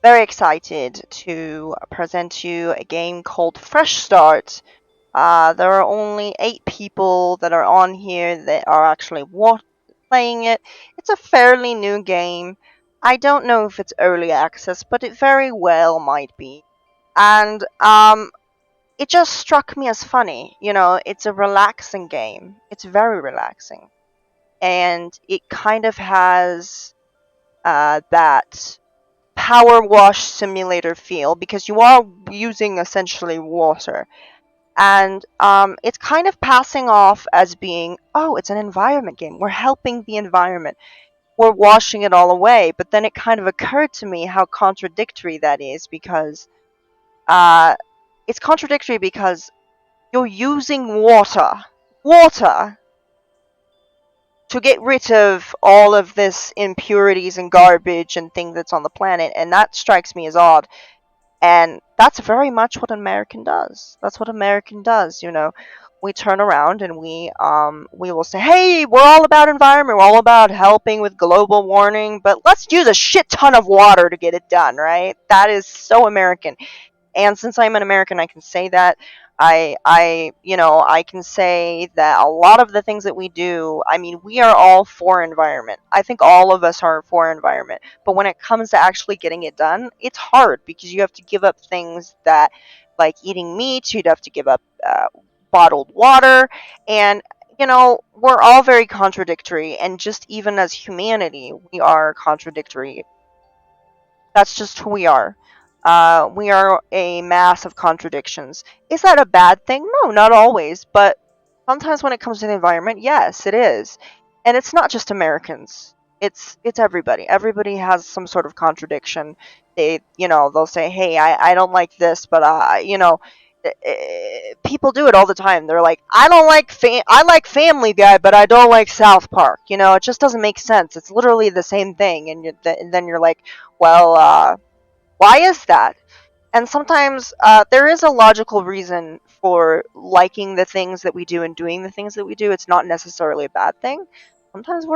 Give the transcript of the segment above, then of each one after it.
Very excited to present you a game called Fresh Start. There are only 8 people that are on here that are actually playing it. It's a fairly new game. I don't know if it's early access, but it very well might be. And it just struck me as funny. It's a relaxing game. It's very relaxing. And it kind of has that power wash simulator feel because you are using essentially water. And it's kind of passing off as being, oh, it's an environment game. We're helping the environment. We're washing it all away. But then it kind of occurred to me how contradictory that is because uh, it's contradictory because you're using water, to get rid of all of this impurities and garbage and thing that's on the planet. And that strikes me as odd. And that's very much what American does. That's what American does. We turn around and we will say, "Hey, we're all about environment. We're all about helping with global warming, but let's use a shit ton of water to get it done." Right? That is so American. And since I'm an American, I can say that. I can say that a lot of the things that we do, I mean, we are all for environment. I think all of us are for environment. But when it comes to actually getting it done, it's hard because you have to give up things that, like eating meat, you'd have to give up bottled water, and we're all very contradictory. And just even as humanity, we are contradictory. That's just who we are. We are a mass of contradictions. Is that a bad thing? No, not always. But sometimes when it comes to the environment, yes, it is. And it's not just Americans. It's everybody. Everybody has some sort of contradiction. They'll say, "Hey, I don't like this," but people do it all the time. They're like, I like Family Guy, but I don't like South Park." It just doesn't make sense. It's literally the same thing, and then you're like, well, why is that? And sometimes there is a logical reason for liking the things that we do and doing the things that we do. It's not necessarily a bad thing. Sometimes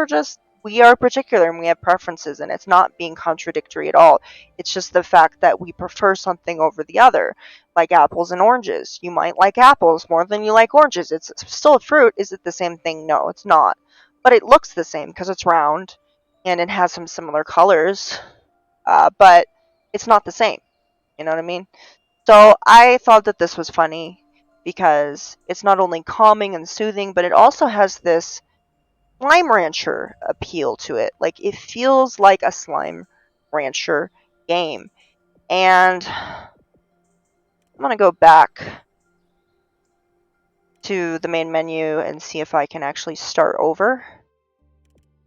we are particular and we have preferences, and it's not being contradictory at all. It's just the fact that we prefer something over the other, like apples and oranges. You might like apples more than you like oranges. It's still a fruit. Is it the same thing? No, it's not. But it looks the same because it's round and it has some similar colors, but it's not the same. You know what I mean? So I thought that this was funny because it's not only calming and soothing, but it also has this Slime Rancher appeal to it. Like, it feels like a Slime Rancher game. And I'm going to go back to the main menu and see if I can actually start over.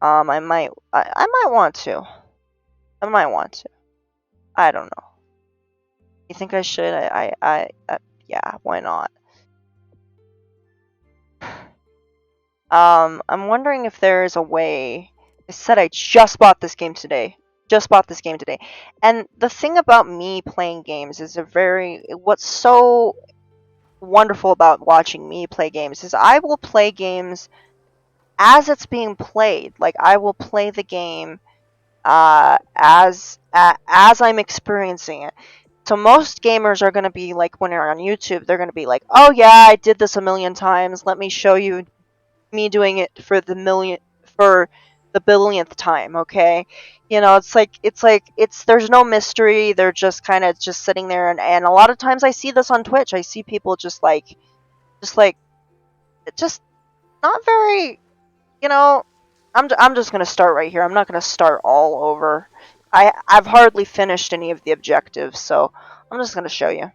I might want to. I might want to. I don't know. You think I should? Yeah, why not? I'm wondering if there is a way. I said I just bought this game today. Just bought this game today. And the thing about me playing games is what's so wonderful about watching me play games is I will play games as it's being played. Like, I will play the game as I'm experiencing it. So most gamers are going to be like, when they're on YouTube, they're going to be like, "Oh yeah, I did this a million times. Let me show you me doing it for the billionth time." Okay, it's there's no mystery. They're just kind of just sitting there, and a lot of times I see this on Twitch. I see people just like just not very, you know. I'm just gonna start right here. I'm not gonna start all over. I've hardly finished any of the objectives, so I'm just gonna show you.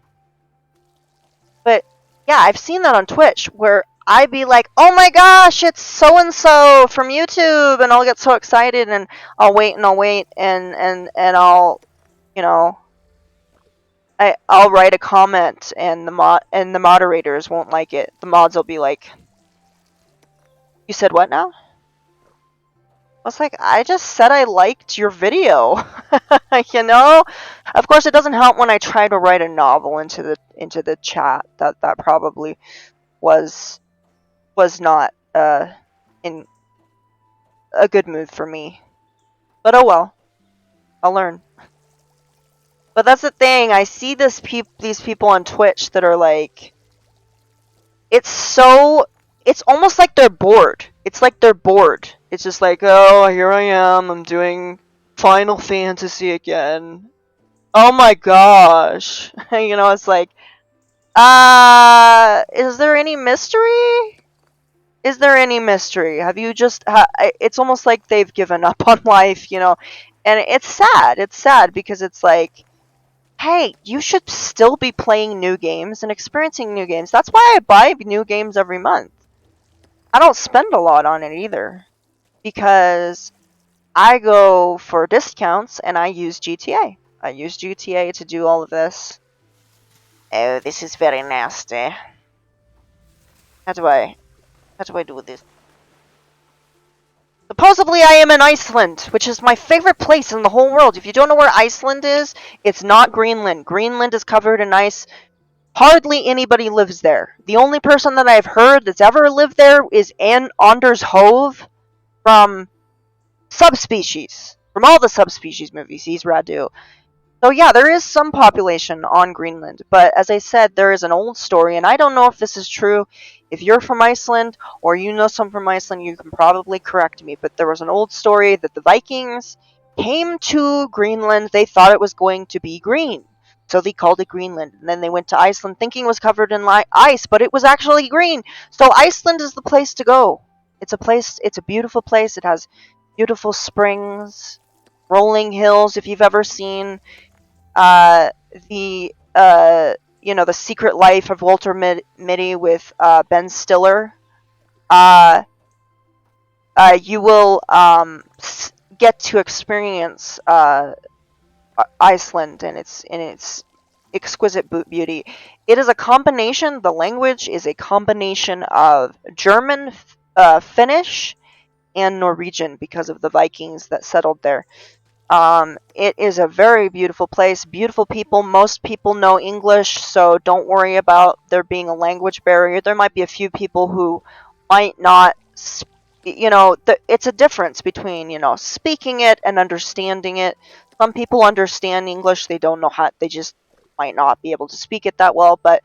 But yeah, I've seen that on Twitch where I'd be like, "Oh my gosh, it's so and so from YouTube," and I'll get so excited and I'll wait and you know, I'll write a comment and the moderators won't like it. The mods will be like, "You said what now?" I was like, "I just said I liked your video." you know? Of course, it doesn't help when I try to write a novel into the chat. That probably was not in a good mood for me. But oh well. I'll learn. But that's the thing. I see these people on Twitch that are like, it's almost like they're bored. It's like they're bored. It's just like, oh, here I am. I'm doing Final Fantasy again. Oh my gosh. It's like, is there any mystery? Is there any mystery? Have you just it's almost like they've given up on life, And it's sad. It's sad because it's like, hey, you should still be playing new games and experiencing new games. That's why I buy new games every month. I don't spend a lot on it either because I go for discounts and I use GTA. I use GTA to do all of this. Oh, this is very nasty. How do I do this? Supposedly I am in Iceland, which is my favorite place in the whole world. If you don't know where Iceland is, it's not Greenland. Greenland is covered in ice. Hardly anybody lives there. The only person that I've heard that's ever lived there is Anders Hove from Subspecies. From all the Subspecies movies, he's Radu. So yeah, there is some population on Greenland, but as I said, there is an old story, and I don't know if this is true. If you're from Iceland, or you know someone from Iceland, you can probably correct me, but there was an old story that the Vikings came to Greenland, they thought it was going to be green, so they called it Greenland, and then they went to Iceland thinking it was covered in ice, but it was actually green, so Iceland is the place to go. It's a beautiful place, it has beautiful springs, rolling hills, if you've ever seen uh, the Secret Life of Walter Mitty with Ben Stiller, uh, you will get to experience Iceland and its exquisite beauty. It is a combination. The language is a combination of German, Finnish, and Norwegian because of the Vikings that settled there. It is a very beautiful place, beautiful people. Most people know English, so don't worry about there being a language barrier. There might be a few people who might not, it's a difference between, speaking it and understanding it. Some people understand English, they don't know how, they just might not be able to speak it that well, but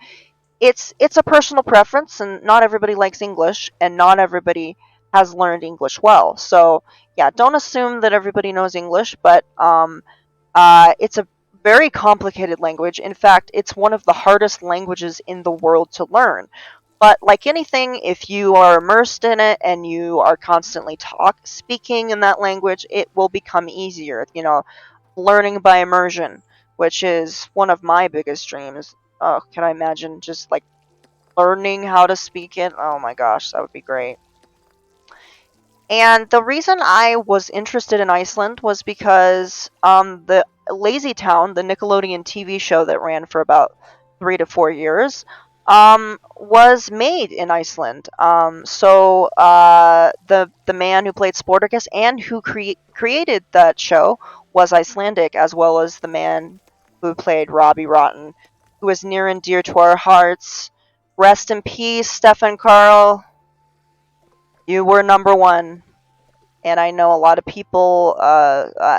it's a personal preference, and not everybody likes English, and not everybody has learned English well. So yeah, don't assume that everybody knows English, but it's a very complicated language. In fact, it's one of the hardest languages in the world to learn. But like anything, if you are immersed in it and you are constantly speaking in that language, it will become easier. Learning by immersion, which is one of my biggest dreams. Oh, can I imagine just like learning how to speak it? Oh my gosh, that would be great. And the reason I was interested in Iceland was because the Lazy Town, the Nickelodeon TV show that ran for about 3 to 4 years, was made in Iceland. The man who played Sportacus and who created that show was Icelandic, as well as the man who played Robbie Rotten, who is near and dear to our hearts. Rest in peace, Stefan Karl. You were number one. And I know a lot of people,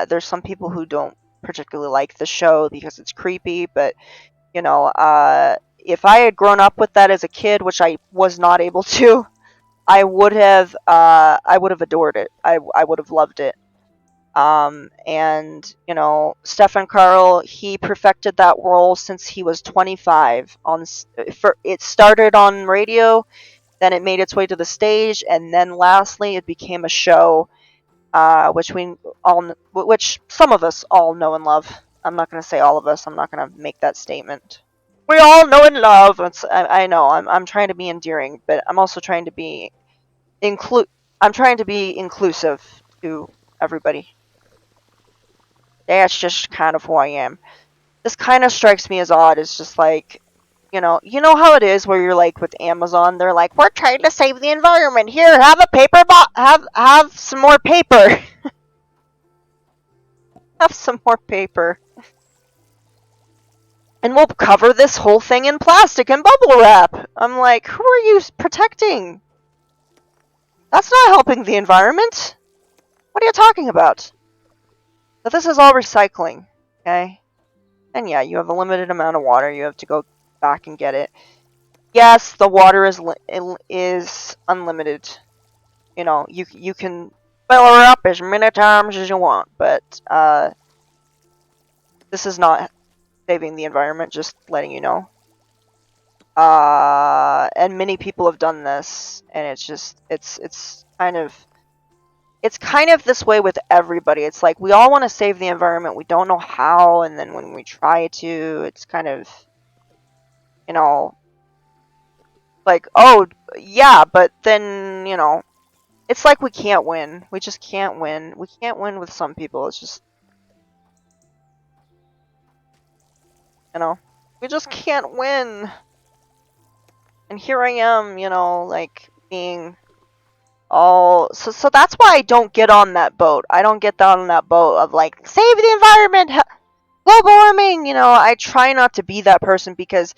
there's some people who don't particularly like the show because it's creepy, but, if I had grown up with that as a kid, which I was not able to, I would have adored it. I would have loved it. And Stefan Karl, he perfected that role since he was 25. It started on radio, then it made its way to the stage, and then lastly, it became a show, which some of us all know and love. I'm not going to say all of us. I'm not going to make that statement. We all know and love. I know. I'm trying to be endearing, but I'm also trying to be I'm trying to be inclusive to everybody. That's just kind of who I am. This kind of strikes me as odd. It's just like, you know how it is where you're like with Amazon, they're like, we're trying to save the environment. Here, have a paper have some more paper. Have some more paper. And we'll cover this whole thing in plastic and bubble wrap. I'm like, who are you protecting? That's not helping the environment. What are you talking about? But this is all recycling, okay? And yeah, you have a limited amount of water. You have to go back and get it. Yes, the water is unlimited. You know, you can fill her up as many times as you want, but this is not saving the environment. Just letting you know. And many people have done this, and it's kind of this way with everybody. It's like we all want to save the environment, we don't know how, and then when we try to, it's kind of, you know, like, oh yeah, but then, you know, it's like we can't win. We just can't win. We can't win with some people. It's just, you know, we just can't win. And here I am, you know, like being all so that's why I don't get on that boat. I don't get down on that boat of like save the environment, global warming. You know, I try not to be that person because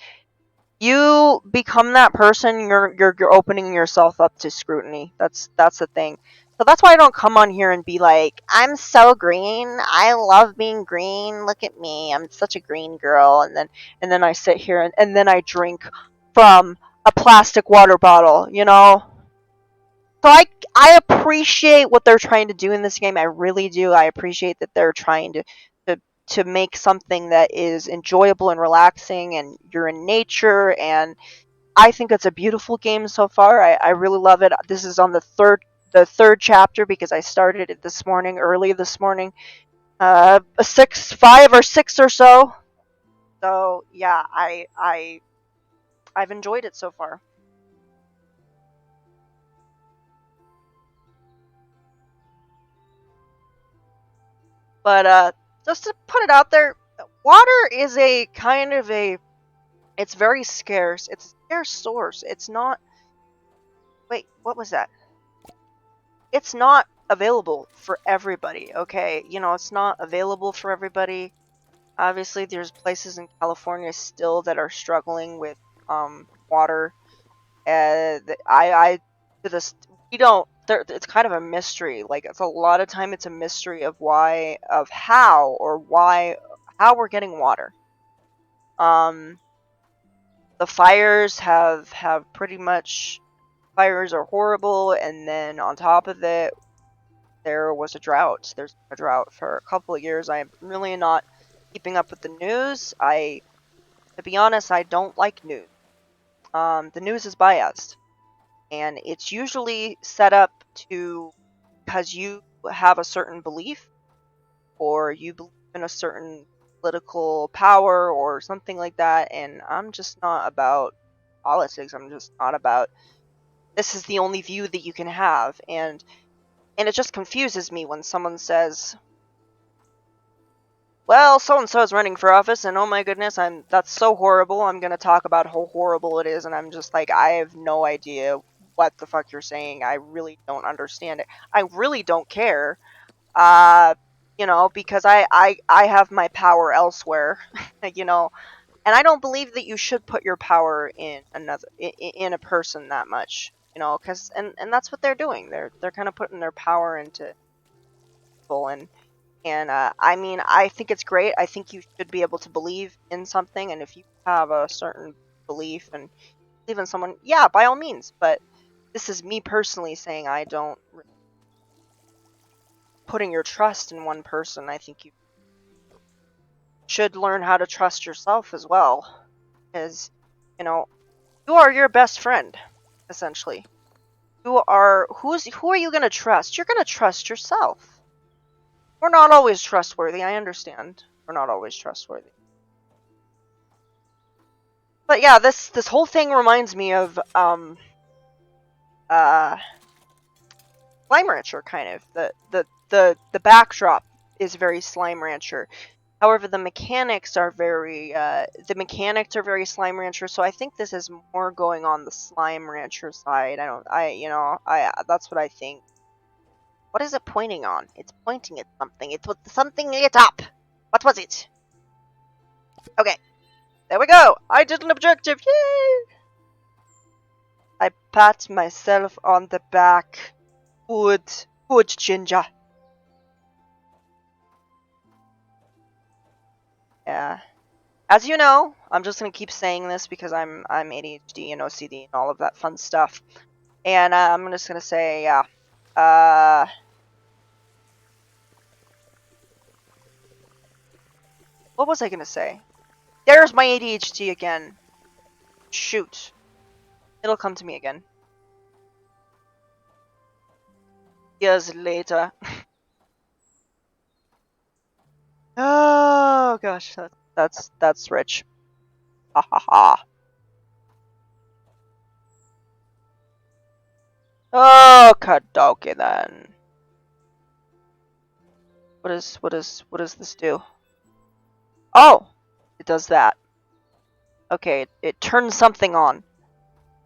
you become that person, you're opening yourself up to scrutiny. That's the thing. So that's why I don't come on here and be like, I'm so green. I love being green. Look at me. I'm such a green girl. And then I sit here and then I drink from a plastic water bottle, you know? So I appreciate what they're trying to do in this game. I really do. I appreciate that they're trying to to make something that is enjoyable and relaxing, and you're in nature, and I think it's a beautiful game so far. I really love it. This is on the third chapter because I started it this morning, early this morning. A 5 or 6 or so. So yeah, I've enjoyed it so far. But just to put it out there, water is a kind of a it's very scarce. It's a scarce source. It's not. Wait, what was that? It's not available for everybody, okay? You know, it's not available for everybody. Obviously, there's places in California still that are struggling with water. I to this we don't. It's kind of a mystery. Like it's a lot of time, it's a mystery of why, of how, or why, how we're getting water. Um, the fires have pretty much fires are horrible, and then on top of it, there was a drought. There's a drought for a couple of years. I'm really not keeping up with the news. To be honest, I don't like news. The news is biased, and it's usually set up to because you have a certain belief, or you believe in a certain political power or something like that. And I'm just not about politics. I'm just not about this is the only view that you can have, and it just confuses me when someone says, well, so and so is running for office, and oh my goodness, that's so horrible. I'm gonna talk about how horrible it is, and I'm just like, I have no idea what the fuck you're saying. I really don't understand it. I really don't care. Uh, you know, because I have my power elsewhere. You know, and I don't believe that you should put your power in in a person that much. You know, because and that's what they're doing. They're kind of putting their power into people, and I mean, I think it's great. I think you should be able to believe in something, and if you have a certain belief and believe in someone, yeah, by all means. But this is me personally saying I don't putting your trust in one person. I think you should learn how to trust yourself as well, because you know you are your best friend, essentially. Who are you gonna trust? You're gonna trust yourself. We're not always trustworthy. I understand. We're not always trustworthy. But yeah, this whole thing reminds me of uh Slime Rancher, kind of. The backdrop is very Slime Rancher. However, the mechanics are very Slime Rancher, so I think this is more going on the Slime Rancher side. I don't I you know, I that's what I think. What is it pointing on? It's pointing at something. It was something lit up. What was it? Okay, there we go. I did an objective. Yay! I pat myself on the back. Good, good, Ginger. Yeah. As you know, I'm just gonna keep saying this because I'm ADHD and OCD and all of that fun stuff. And I'm just gonna say, yeah. What was I gonna say? There's my ADHD again. Shoot. It'll come to me again. Years later. Oh gosh, that's rich. Ha ha ha. Oh, Kadoki then. What does this do? Oh, it does that. Okay, it turns something on.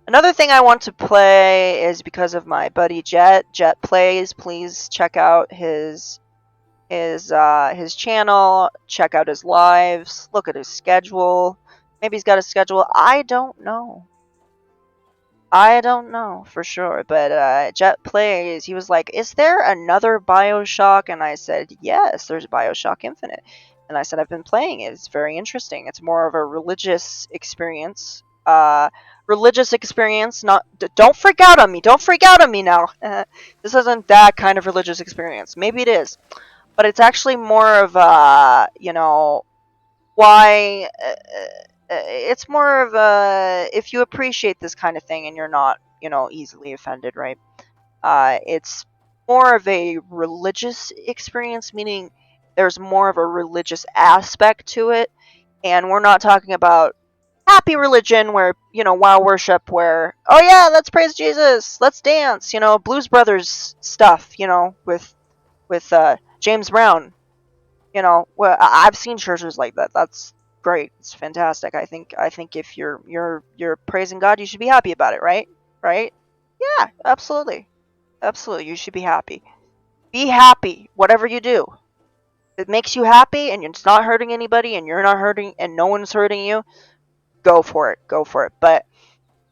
Another thing I want to play is because of my buddy Jet. Jet plays. Please check out his channel. Check out his lives. Look at his schedule. Maybe he's got a schedule. I don't know. I don't know for sure, but Jet plays. He was like, "Is there another BioShock?" And I said, "Yes, there's BioShock Infinite." And I said, "I've been playing it. It's very interesting. It's more of a religious experience. Religious experience. Not. Don't freak out on me. Don't freak out on me now. This isn't that kind of religious experience. Maybe it is, but it's actually more of why it's more of a if you appreciate this kind of thing and you're not easily offended, right? It's more of a religious experience, meaning there's more of a religious aspect to it, and we're not talking about happy religion where wow worship where oh yeah let's praise Jesus, let's dance, Blues Brothers stuff, with James Brown. Well, I've seen churches like that. That's great. It's fantastic. I think if you're praising God, you should be happy about it, right? Right? Yeah, absolutely. Absolutely. You should be happy. Be happy whatever you do. If it makes you happy and it's not hurting anybody and you're not hurting and no one's hurting you, go for it. Go for it. But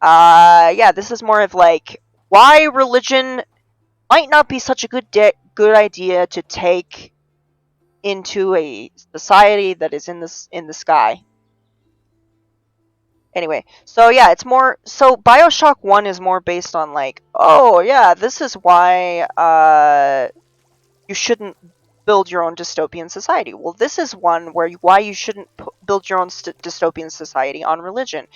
yeah, this is more of like why religion might not be such a good idea to take into a society that is in the sky. Anyway, so yeah, it's more so BioShock 1 is more based on like, oh yeah, this is why you shouldn't build your own dystopian society. Well, this is one where why you shouldn't build your own dystopian society on religion,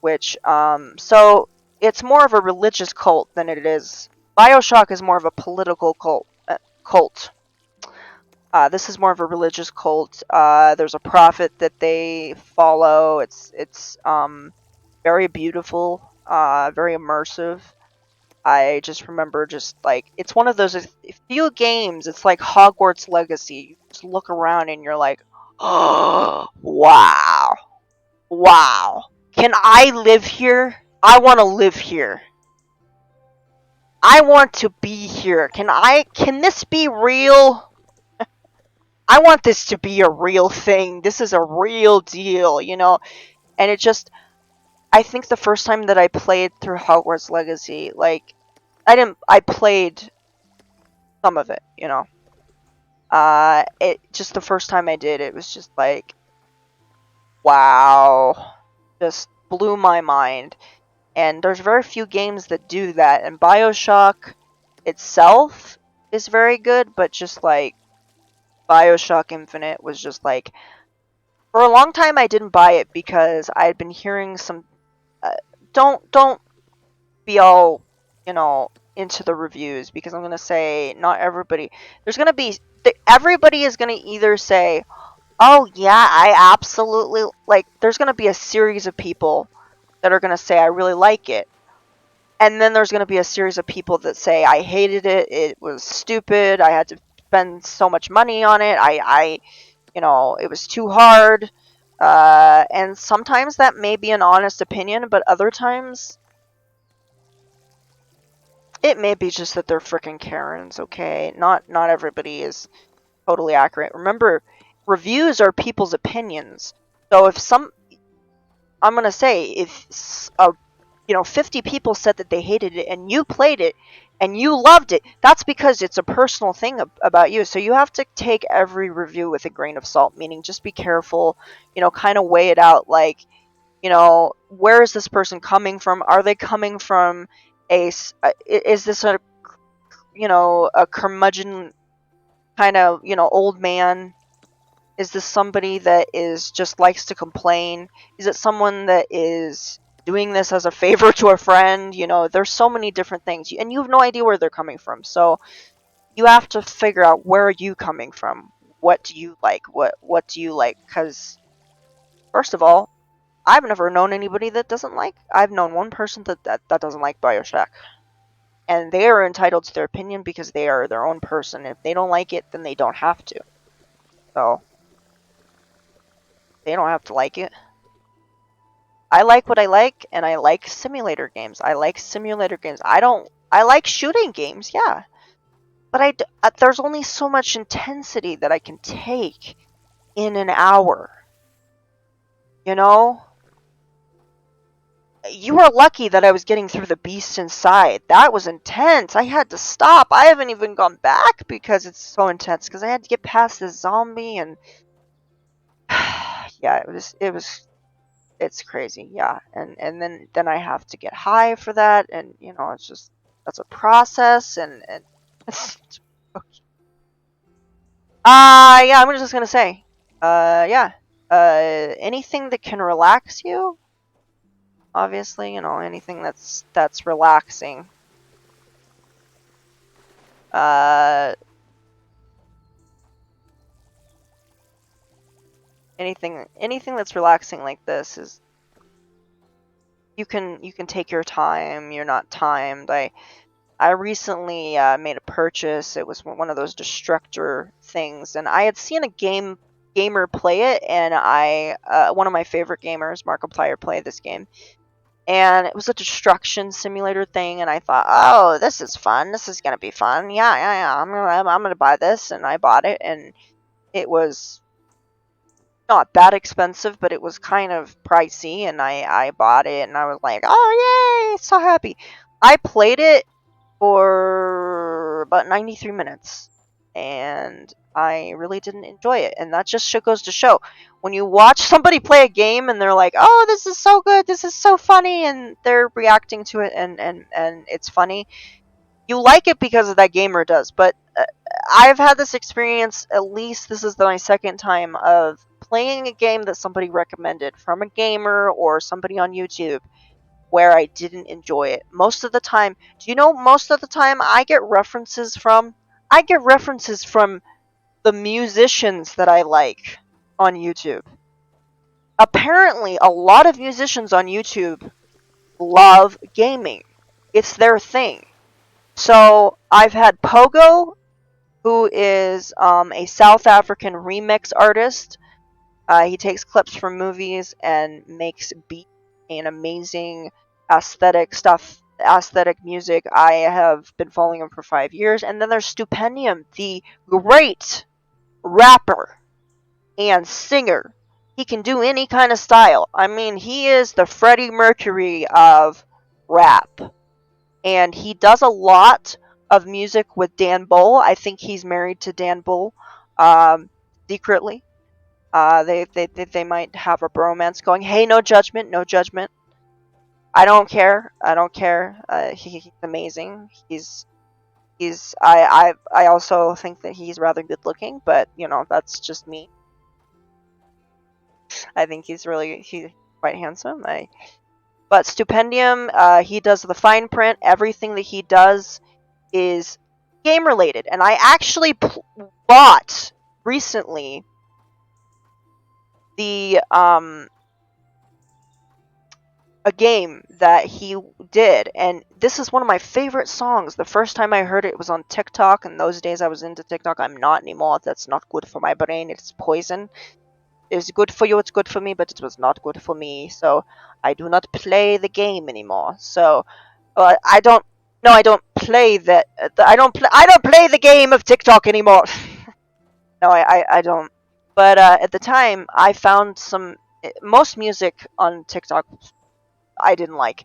which so it's more of a religious cult than it is. BioShock is more of a political cult. This is more of a religious cult. There's a prophet that they follow. It's very beautiful, very immersive. I just remember just like it's one of those few games. It's like Hogwarts Legacy. You just look around and you're like, oh wow, wow. Can I live here? I want to live here. I want to be here. Can this be real? I want this to be a real thing. This is a real deal, And I think the first time that I played through Hogwarts Legacy, like, I played some of it. It just the first time I did, it was just like, wow, just blew my mind. And there's very few games that do that. And Bioshock itself is very good, but just like Bioshock Infinite was just like, for a long time I didn't buy it because I had been hearing some. Don't be all into the reviews because I'm gonna say not everybody. There's gonna be everybody is gonna either say, oh yeah, I absolutely like. There's gonna be a series of people that are gonna say I really like it, and then there's gonna be a series of people that say I hated it. It was stupid. I had to spend so much money on it. It was too hard. And sometimes that may be an honest opinion, but other times it may be just that they're freaking Karens, okay? Not everybody is totally accurate. Remember, reviews are people's opinions. So I'm gonna say, if 50 people said that they hated it and you played it, and you loved it. That's because it's a personal thing about you. So you have to take every review with a grain of salt, meaning just be careful, kind of weigh it out. Like, where is this person coming from? Are they coming from is this a curmudgeon kind of, old man? Is this somebody that is just likes to complain? Is it someone that is doing this as a favor to a friend? There's so many different things, and you have no idea where they're coming from. So you have to figure out, where are you coming from? What do you like? What do you like? Because first of all, I've never known anybody that doesn't like. I've known one person that doesn't like BioShock, and they are entitled to their opinion because they are their own person. If they don't like it, then they don't have to. So they don't have to like it. I like what I like, and I like simulator games. I like simulator games. I like shooting games, yeah. But there's only so much intensity that I can take in an hour. You know? You were lucky that I was getting through the beast inside. That was intense. I had to stop. I haven't even gone back because it's so intense. Because I had to get past this zombie, and yeah, it's crazy. Yeah, and then I have to get high for that, and it's just, that's a process, and yeah, I'm just gonna say, yeah, anything that can relax you, obviously, anything that's relaxing. Uh, anything that's relaxing like this is, you can take your time. You're not timed. I recently made a purchase. It was one of those destructor things, and I had seen a gamer play it, and one of my favorite gamers, Markiplier, play this game, and it was a destruction simulator thing, and I thought, oh, this is fun. This is gonna be fun. Yeah, yeah, yeah. I'm gonna buy this, and I bought it, and it was not that expensive, but it was kind of pricey, and I bought it, and I was like, oh yay, so happy. I played it for about 93 minutes, and I really didn't enjoy it. And that just goes to show, when you watch somebody play a game and they're like, oh, this is so good, this is so funny, and they're reacting to it, and it's funny, you like it because that gamer does. But I've had this experience, at least this is my second time of playing a game that somebody recommended from a gamer or somebody on YouTube, where I didn't enjoy it. Most of the time, do you know, most of the time I get references from the musicians that I like on YouTube. Apparently, a lot of musicians on YouTube love gaming. It's their thing. So, I've had Pogo, who is a South African remix artist. He takes clips from movies and makes beat and amazing aesthetic music. I have been following him for 5 years. And then there's Stupendium, the great rapper and singer. He can do any kind of style. I mean, he is the Freddie Mercury of rap. And he does a lot of music with Dan Bull. I think he's married to Dan Bull, secretly. They might have a bromance going. Hey, no judgment, no judgment. I don't care. I don't care. He's amazing. I also think that he's rather good looking, but that's just me. I think he's quite handsome. But Stupendium, he does the fine print. Everything that he does is game related, and I actually bought recently the a game that he did, and this is one of my favorite songs. The first time I heard it was on TikTok, and those days I was into TikTok. I'm not anymore. That's not good for my brain. It's poison. It's good for you, it's good for me, but it was not good for me. So I do not play the game anymore. So I don't. No, I don't play that. I don't play. I don't play the game of TikTok anymore. No, I don't. But at the time, I found most music on TikTok I didn't like.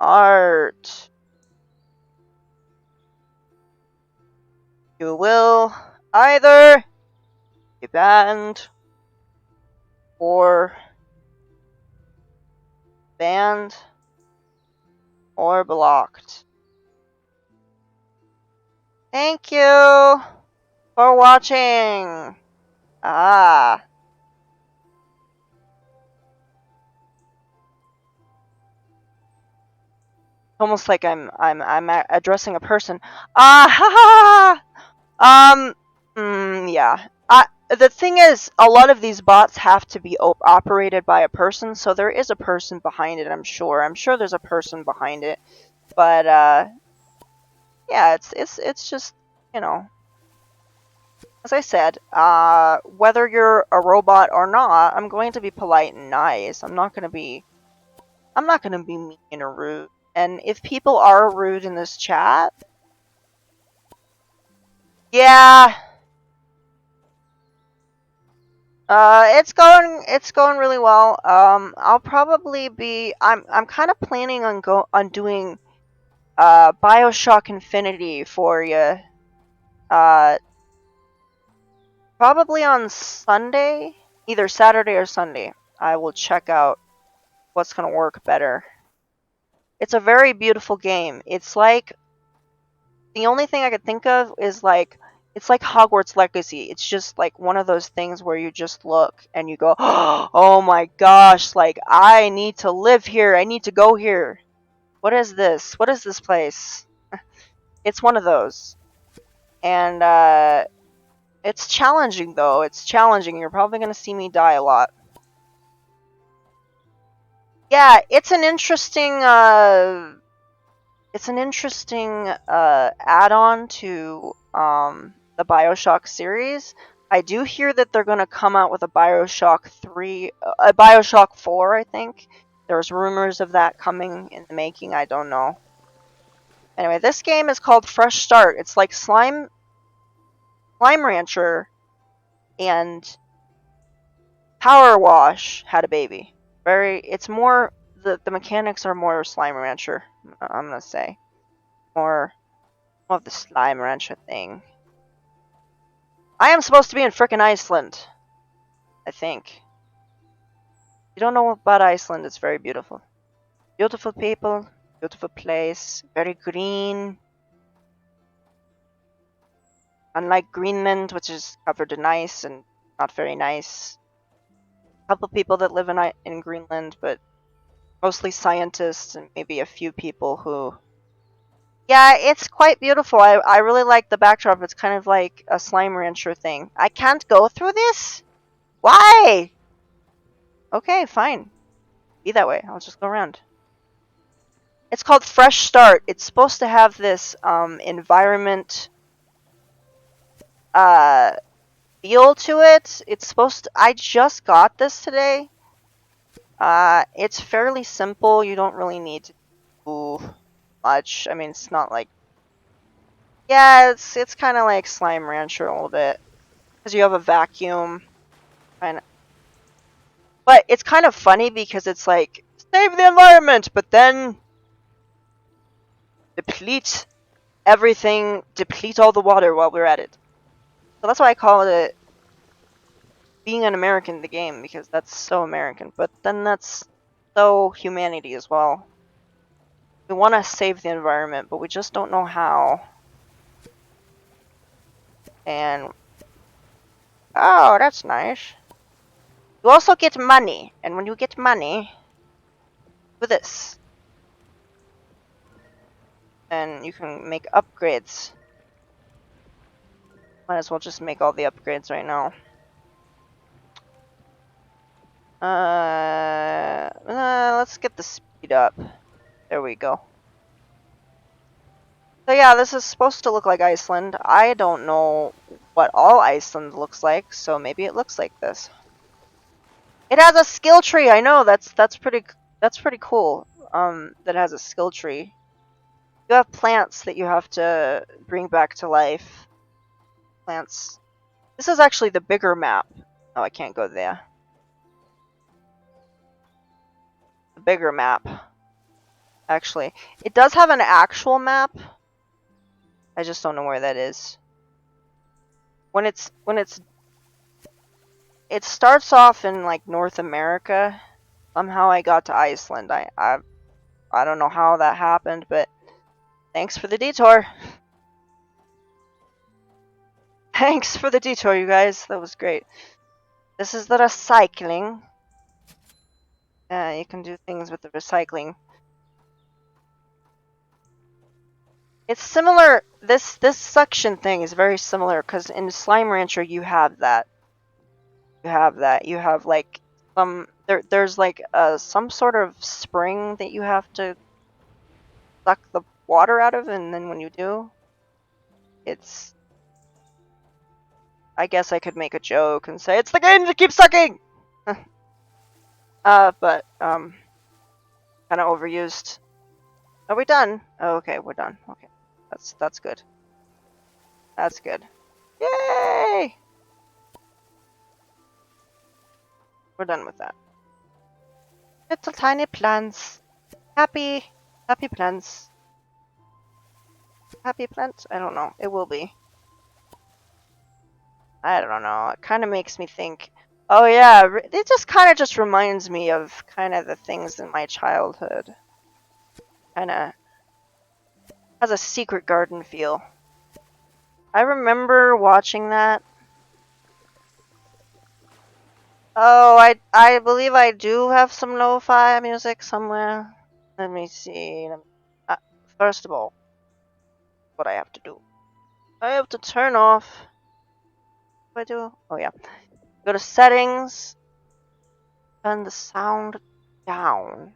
art. You will either be banned or blocked. Thank you for watching. Ah. Almost like I'm addressing a person. Ah ha ha. Yeah. The thing is, a lot of these bots have to be operated by a person, so there is a person behind it. I'm sure. I'm sure there's a person behind it, but yeah, it's just, you know, as I said, whether you're a robot or not, I'm going to be polite and nice. I'm not gonna be mean or rude. And if people are rude in this chat, yeah, it's going really well. I'll probably be I'm kind of planning on doing BioShock Infinity for you. Uh, Probably on Sunday, either Saturday or Sunday. I will check out what's gonna work better. It's a very beautiful game. It's like, the only thing I could think of is like, it's like Hogwarts Legacy. It's just like one of those things where you just look and you go, oh my gosh, like I need to live here. I need to go here. What is this? What is this place? It's one of those. And it's challenging though. It's challenging. You're probably going to see me die a lot. Yeah, it's an interesting add-on to the BioShock series. I do hear that they're going to come out with a BioShock 3, a BioShock 4, I think. There's rumors of that coming in the making, I don't know. Anyway, this game is called Fresh Start. It's like Slime Rancher and Power Wash had a baby. It's more, the mechanics are more Slime Rancher, I'm gonna say. More of the Slime Rancher thing. I am supposed to be in frickin' Iceland, I think. If you don't know about Iceland, it's very beautiful. Beautiful people, beautiful place, very green. Unlike Greenland, which is covered in ice and not very nice. A couple people that live in Greenland, but mostly scientists and maybe a few people who... Yeah, it's quite beautiful. I really like the backdrop. It's kind of like a Slime Rancher thing. I can't go through this? Why? Okay, fine. Be that way. I'll just go around. It's called Fresh Start. It's supposed to have this environment feel to it. It's supposed to... I just got this today. It's fairly simple. You don't really need to do much. I mean, it's not like... Yeah, it's kind of like Slime Rancher a little bit. Because you have a vacuum. Kind of. But it's kind of funny because it's like, save the environment, but then deplete everything, deplete all the water while we're at it. So that's why I call it being an American in the game, because that's so American. But then that's so humanity as well. We want to save the environment, but we just don't know how. And... oh, that's nice. You also get money, and when you get money, do this. And you can make upgrades. Might as well just make all the upgrades right now. Let's get the speed up. There we go. So yeah, this is supposed to look like Iceland. I don't know what all Iceland looks like, so maybe it looks like this. It has a skill tree. I know, that's pretty cool. That has a skill tree. You have plants that you have to bring back to life. Plants. This is actually the bigger map. Oh, I can't go there. The bigger map. Actually, it does have an actual map. I just don't know where that is. It starts off in like North America. Somehow I got to Iceland. I don't know how that happened, but thanks for the detour. Thanks for the detour, you guys. That was great. This is the recycling. You can do things with the recycling. It's similar. This suction thing is very similar because in Slime Rancher you have that. You have like there's like some sort of spring that you have to suck the water out of, and then when you do, it's. I guess I could make a joke and say it's the game that keeps sucking. But kind of overused. Are we done? Oh, okay, we're done. Okay, that's good. That's good. Yay! We're done with that. Little tiny plants. Happy plants. Happy plants? I don't know. It will be. I don't know. It kind of makes me think. Oh yeah, it just kind of just reminds me of kind of the things in my childhood. Kind of has a Secret Garden feel. I remember watching that. Oh, I believe I do have some lo-fi music somewhere. Let me see. First of all, what I have to do. I have to turn off. What do I do? Oh yeah. Go to settings. Turn the sound down.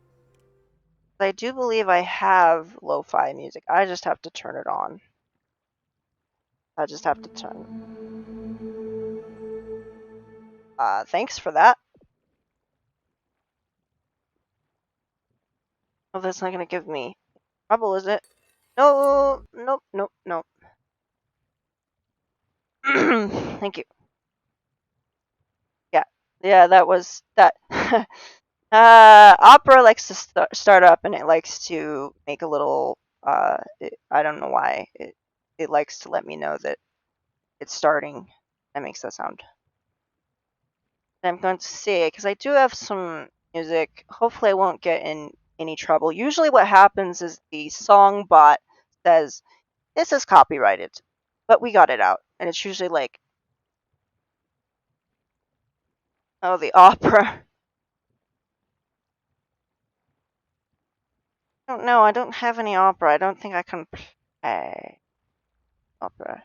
I do believe I have lo-fi music. I just have to turn it on. I just have to turn. Thanks for that. Oh, that's not gonna give me trouble, is it? No, nope, nope, nope. Thank you. Yeah, that was that. Opera likes to start up, and it likes to make a little. I don't know why it likes to let me know that it's starting. That makes that sound. I'm going to see because I do have some music. Hopefully, I won't get in any trouble. Usually, what happens is the song bot says this is copyrighted, but we got it out, and it's usually like, oh, the opera. I don't know. I don't have any opera. I don't think I can play opera.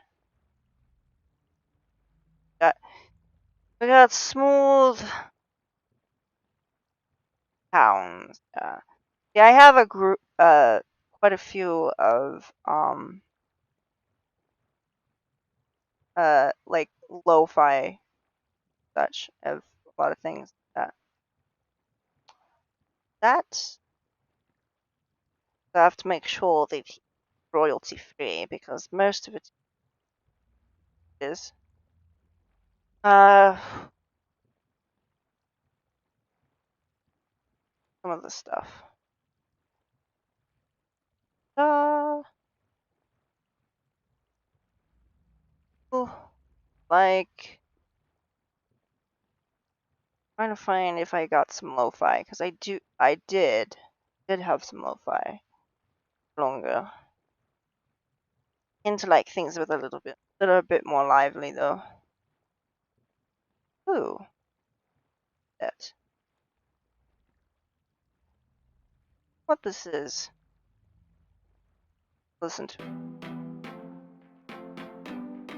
We got smooth sounds. Yeah, I have a group. Quite a few of like lo-fi such of a lot of things that I have to make sure that it's royalty free because most of it is. Some of the stuff. Ooh, like trying to find if I got some lo-fi because I did have some lo-fi longer into like things with a little bit that are a bit more lively though. Ooh, that what this is. Listen to.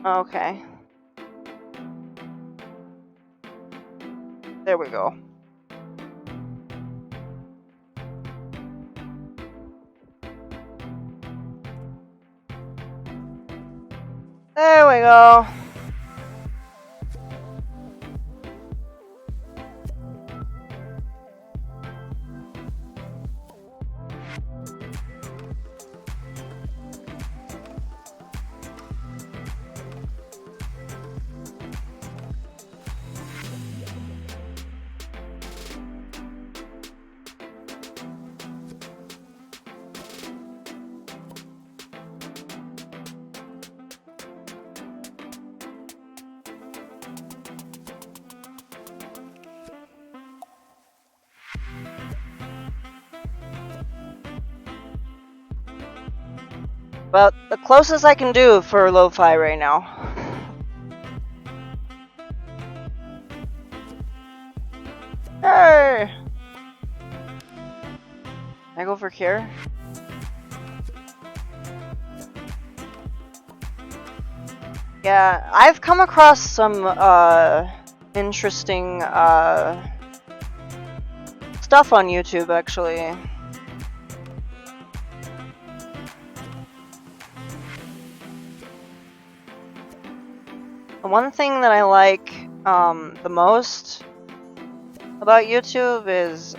Okay. There we go. There we go. But the closest I can do for lo-fi right now. Hey! Can I go over here? Yeah, I've come across some interesting stuff on YouTube actually. The one thing that I like the most about YouTube is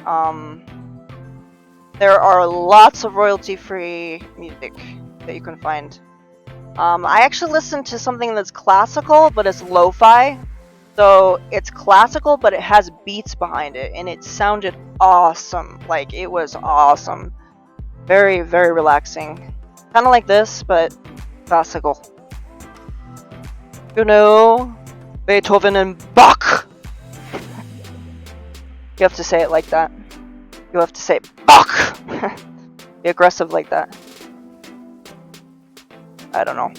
there are lots of royalty-free music that you can find. I actually listened to something that's classical, but it's lo-fi. So it's classical, but it has beats behind it, and it sounded awesome. Like, it was awesome. Very, very relaxing. Kind of like this, but classical. You know, Beethoven and Bach! You have to say it like that. You have to say Bach! Be aggressive like that. I don't know.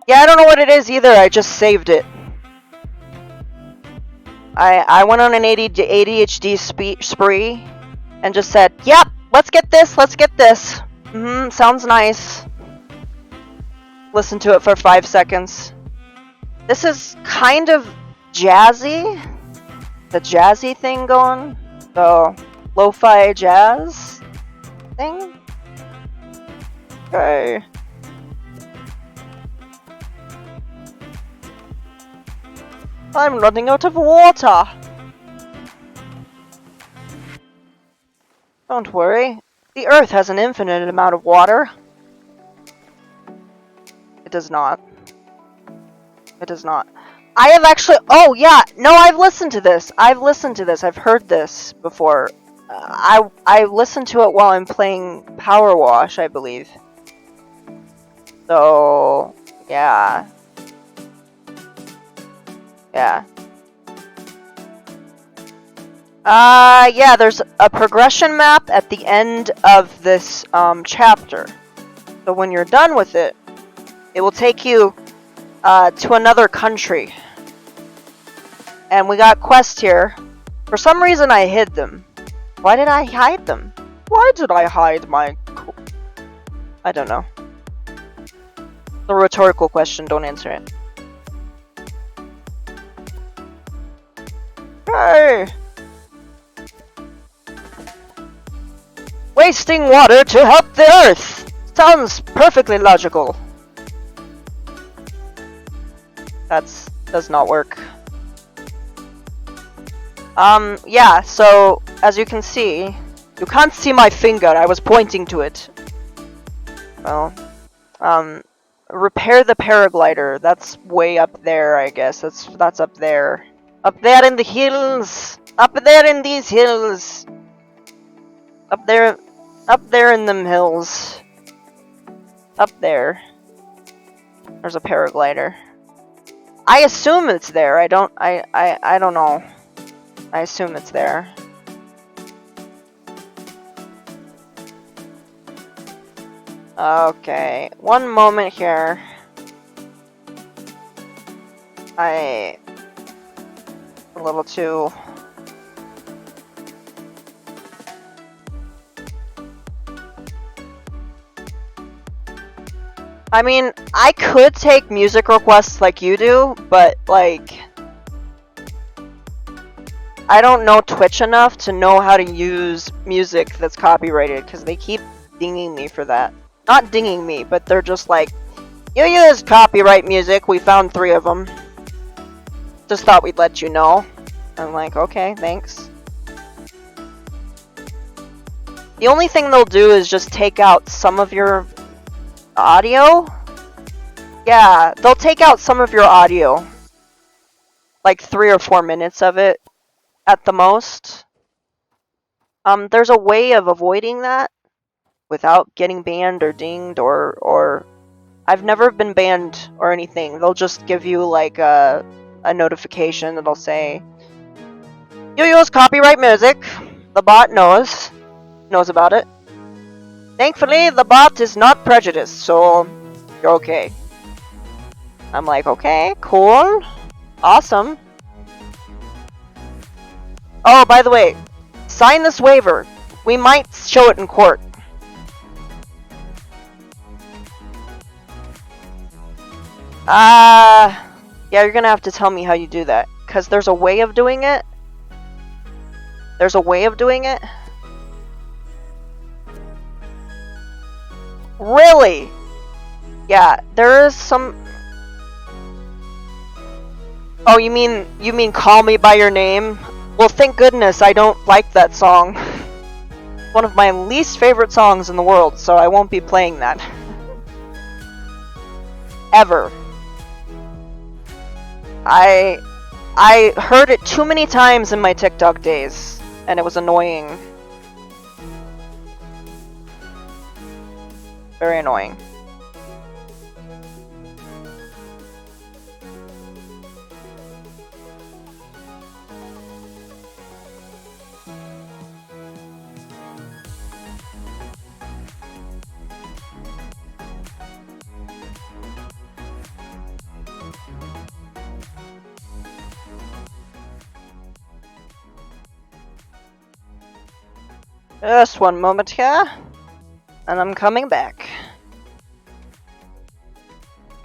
Yeah, I don't know what it is either, I just saved it. I went on an ADHD spree and just said, yep, let's get this. Sounds nice. Listen to it for 5 seconds. This is kind of jazzy. The jazzy thing going. The lo-fi jazz thing. Okay. I'm running out of water. Don't worry. The Earth has an infinite amount of water. It does not. It does not. I have actually... Oh, yeah. No, I've listened to this. I've heard this before. I listened to it while I'm playing Power Wash, I believe. So... Yeah. Yeah. Yeah, there's a progression map at the end of this, chapter. So when you're done with it, it will take you, to another country. And we got quests here. For some reason I hid them. Why did I hide them? Why did I hide my... I don't know. It's a rhetorical question, don't answer it. Hey! Wasting water to help the Earth! Sounds perfectly logical. Does not work. Yeah, so, as you can see, you can't see my finger, I was pointing to it. Well, repair the paraglider, that's way up there, I guess, that's up there. Up there in the hills! Up there in these hills! Up there in them hills. Up there. There's a paraglider. I assume it's there, I don't know. I assume it's there. Okay, one moment here. A little too... I mean, I could take music requests like you do, but, like... I don't know Twitch enough to know how to use music that's copyrighted, because they keep dinging me for that. Not dinging me, but they're just like, you use copyright music, we found 3 of them. Just thought we'd let you know. I'm like, okay, thanks. The only thing they'll do is just take out some of your audio. Yeah, they'll take out some of your audio. Like 3 or 4 minutes of it. At the most. There's a way of avoiding that without getting banned or dinged or I've never been banned or anything. They'll just give you like a notification that'll say You use copyright music. The bot knows about it. Thankfully, the bot is not prejudiced, so you're okay. I'm like, okay, cool, awesome. Oh, by the way, sign this waiver. We might show it in court. Yeah, you're gonna have to tell me how you do that. Because there's a way of doing it. There's a way of doing it? Really? Yeah, there is some... Oh, you mean Call Me By Your Name? Well, thank goodness I don't like that song. One of my least favorite songs in the world, so I won't be playing that. Ever. I heard it too many times in my TikTok days, and it was annoying. Very annoying. Just one moment here, and I'm coming back.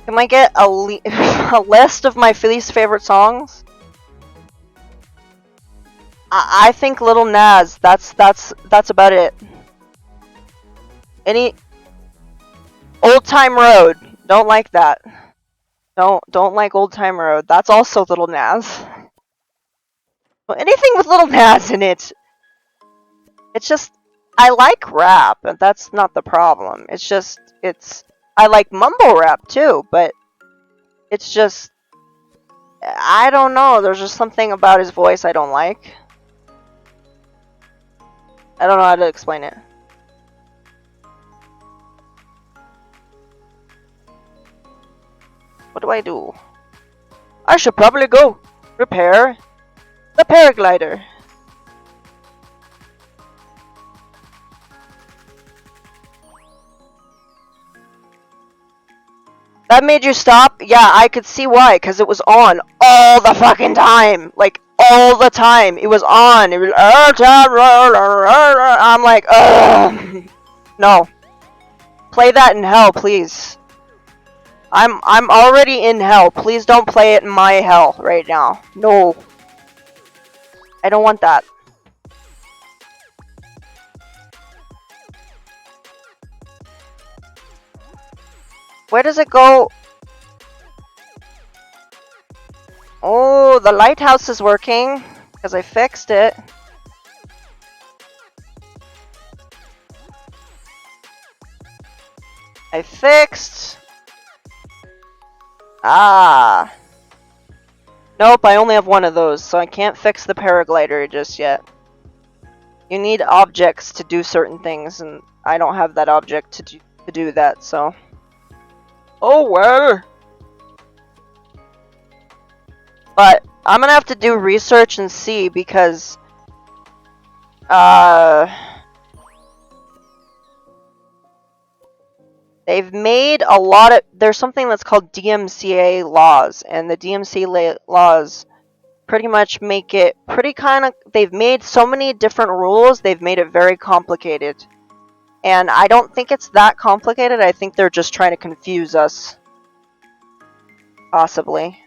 Can I get a list of my least favorite songs? I think Little Nas. That's about it. Any Old Time Road. Don't like that. Don't like Old Time Road. That's also Little Nas. Well, anything with Little Nas in it. It's just, I like rap, and that's not the problem. It's just, I like mumble rap too, but it's just, I don't know, there's just something about his voice I don't like. I don't know how to explain it. What do I do? I should probably go repair the paraglider. That made you stop? Yeah, I could see why, because it was on all the fucking time. Like, all the time. It was on. It was... I'm like, ugh. No. Play that in hell, please. I'm already in hell. Please don't play it in my hell right now. No. I don't want that. Where does it go? Oh, the lighthouse is working because I fixed it. I fixed. Ah. Nope, I only have one of those, so I can't fix the paraglider just yet. You need objects to do certain things, and I don't have that object to do that, so... Oh well! But I'm gonna have to do research and see, because... They've made a lot of... There's something that's called DMCA laws, and the DMCA laws pretty much make it pretty kind of... They've made so many different rules, they've made it very complicated. And I don't think it's that complicated, I think they're just trying to confuse us. Possibly.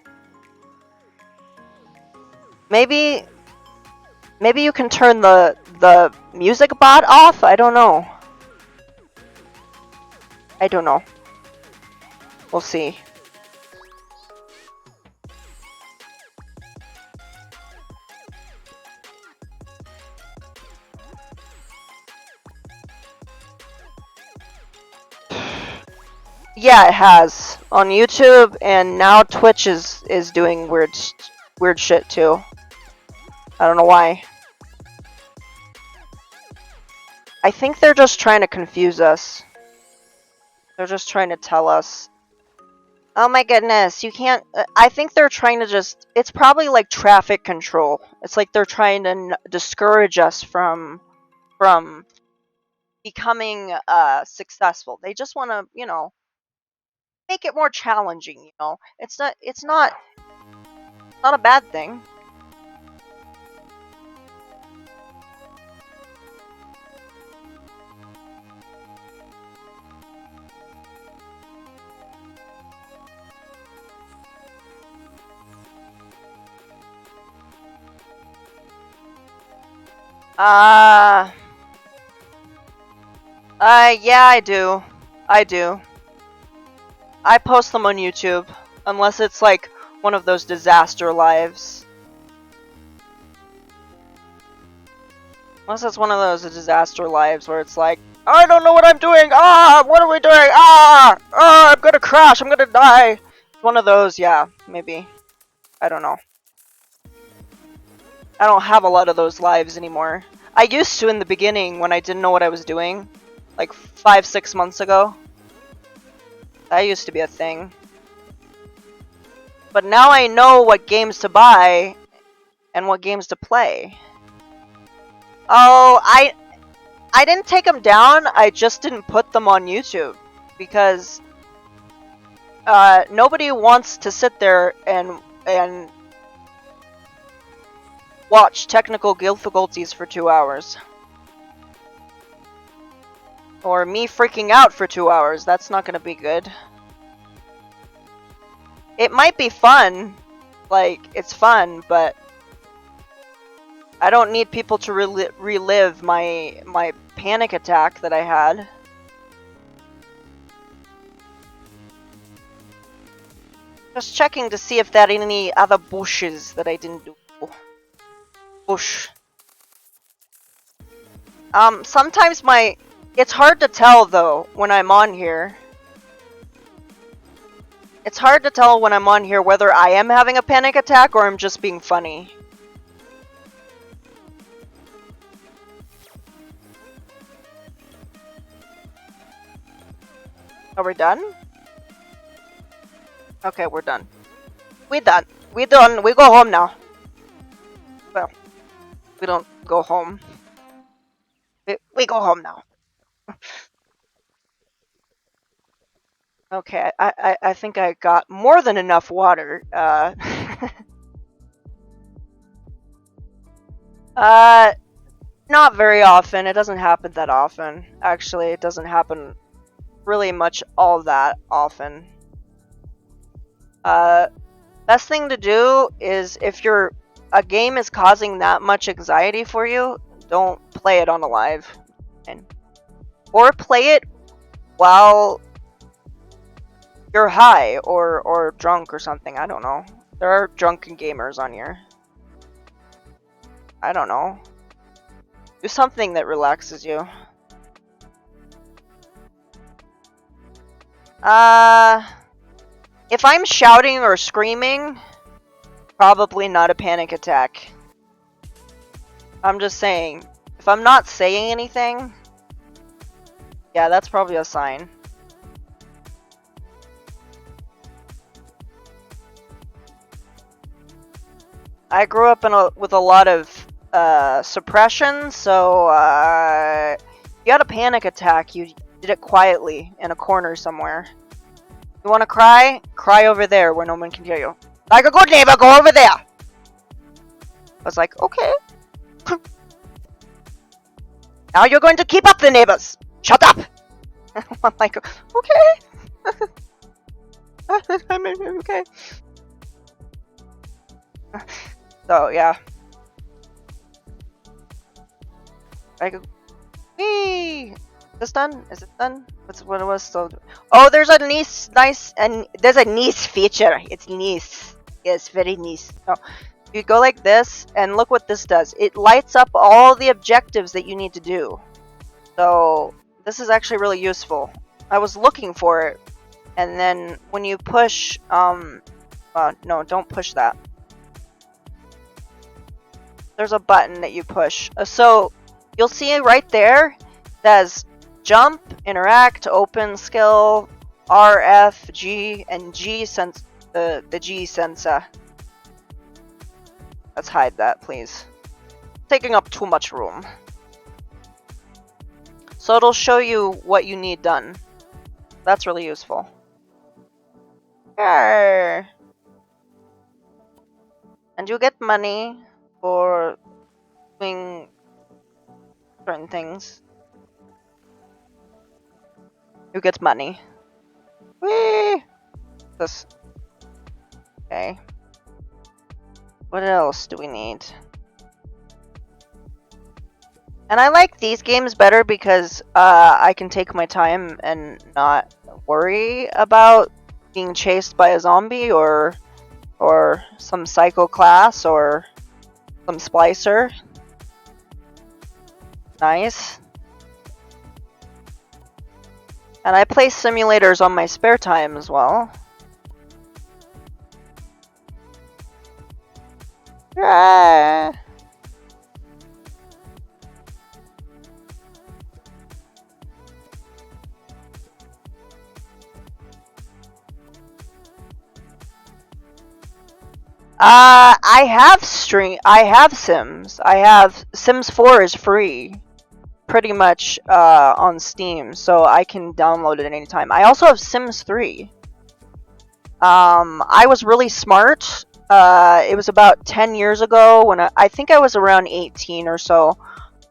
Maybe you can turn the music bot off? I don't know. I don't know. We'll see. Yeah, it has. On YouTube, and now Twitch is doing weird shit too. I don't know why. I think they're just trying to confuse us. They're just trying to tell us. Oh my goodness, you can't. I think they're trying to just. It's probably like traffic control. It's like they're trying to discourage us from becoming successful. They just want to, make it more challenging. It's not a bad thing. Uh, yeah, I do. I do. I post them on YouTube, unless it's like one of those disaster lives. Unless it's one of those disaster lives where it's like, I don't know what I'm doing. Ah, what are we doing? I'm gonna crash. I'm gonna die. One of those, yeah, maybe. I don't know. I don't have a lot of those lives anymore. I used to in the beginning when I didn't know what I was doing, like 5-6 months ago. That used to be a thing. But now I know what games to buy and what games to play. Oh, I didn't take them down. I just didn't put them on YouTube because nobody wants to sit there and watch technical difficulties for 2 hours. Or me freaking out for 2 hours. That's not gonna be good. It might be fun. Like, it's fun, but I don't need people to relive my panic attack that I had. Just checking to see if there are any other bushes that I didn't do. Bush. Sometimes it's hard to tell though when I'm on here. It's hard to tell when I'm on here whether I am having a panic attack or I'm just being funny. Are we done? Okay, we're done. We done. We done. We go home now. Well, we don't go home. We go home now. Okay, I think I got more than enough water. Not very often. It doesn't happen that often. Actually, it doesn't happen really much all that often. Best thing to do is if a game is causing that much anxiety for you, don't play it on a live. Or play it while you're high or drunk or something. I don't know. There are drunken gamers on here. I don't know. Do something that relaxes you. If I'm shouting or screaming, probably not a panic attack. I'm just saying, if I'm not saying anything, yeah, that's probably a sign. I grew up with a lot of suppression, so if you had a panic attack, you did it quietly in a corner somewhere. You want to cry? Cry over there where no one can hear you. Like a good neighbor, go over there! I was like, okay. Now you're going to keep up the neighbors! Shut up! I'm like, okay. I'm okay. So, yeah. I go, whee! Is this done? Is it done? What it was still? Oh, there's a there's a nice feature. It's nice. Yes, very nice. So, you go like this, and look what this does. It lights up all the objectives that you need to do. So, this is actually really useful. I was looking for it, and then when you push, no, don't push that. There's a button that you push. So, you'll see right there, that's jump, interact, open skill, R, F, G, and G sense the G sensor. Let's hide that, please. Taking up too much room. So it'll show you what you need done. That's really useful. Arr. And you get money for doing certain things. You get money. Whee! This. Okay. What else do we need? And I like these games better because I can take my time and not worry about being chased by a zombie or some psycho class or some splicer. Nice. And I play simulators on my spare time as well. Ah. I have Sims. I have Sims 4 is free, pretty much on Steam, so I can download it at any time. I also have Sims 3. I was really smart. It was about 10 years ago when I think I was around 18 or so.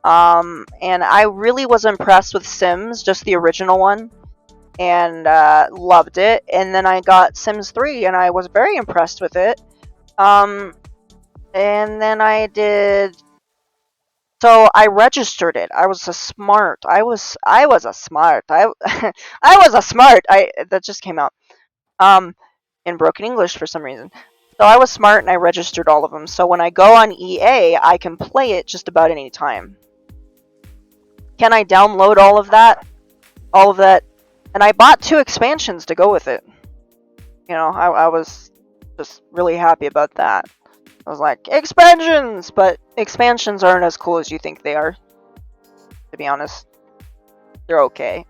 And I really was impressed with Sims, just the original one, and loved it. And then I got Sims 3, and I was very impressed with it. And then I did. So I registered it. I was a smart. I was a smart. I was a smart. That just came out. In broken English for some reason. So I was smart and I registered all of them. So when I go on EA, I can play it just about any time. Can I download all of that? All of that. And I bought 2 expansions to go with it. You know, I was just really happy about that. I was like, expansions! But expansions aren't as cool as you think they are. To be honest. They're okay.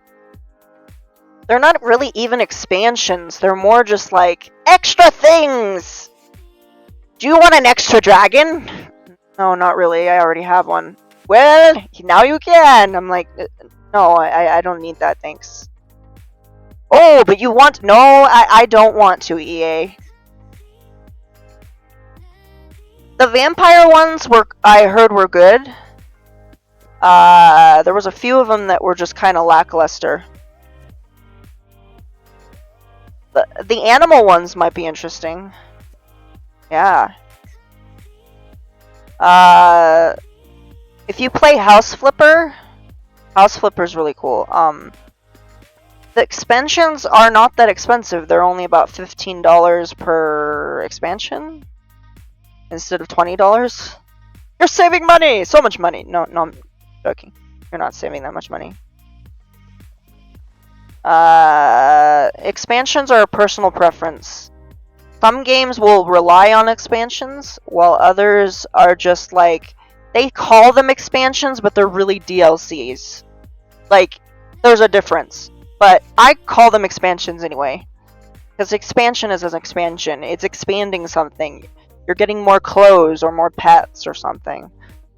They're not really even expansions. They're more just like, extra things! Do you want an extra dragon? No, not really. I already have one. Well, now you can! I'm like, no, I don't need that, thanks. Oh, but you want... No, I don't want to, EA. The vampire ones I heard were good. There was a few of them that were just kind of lackluster. The animal ones might be interesting. Yeah. If you play House Flipper is really cool. The expansions are not that expensive. They're only about $15 per expansion instead of $20. You're saving money! So much money! No, I'm joking. You're not saving that much money. Expansions are a personal preference. Some games will rely on expansions, while others are just like... They call them expansions, but they're really DLCs. Like, there's a difference. But I call them expansions anyway. Because expansion is an expansion. It's expanding something. You're getting more clothes or more pets or something.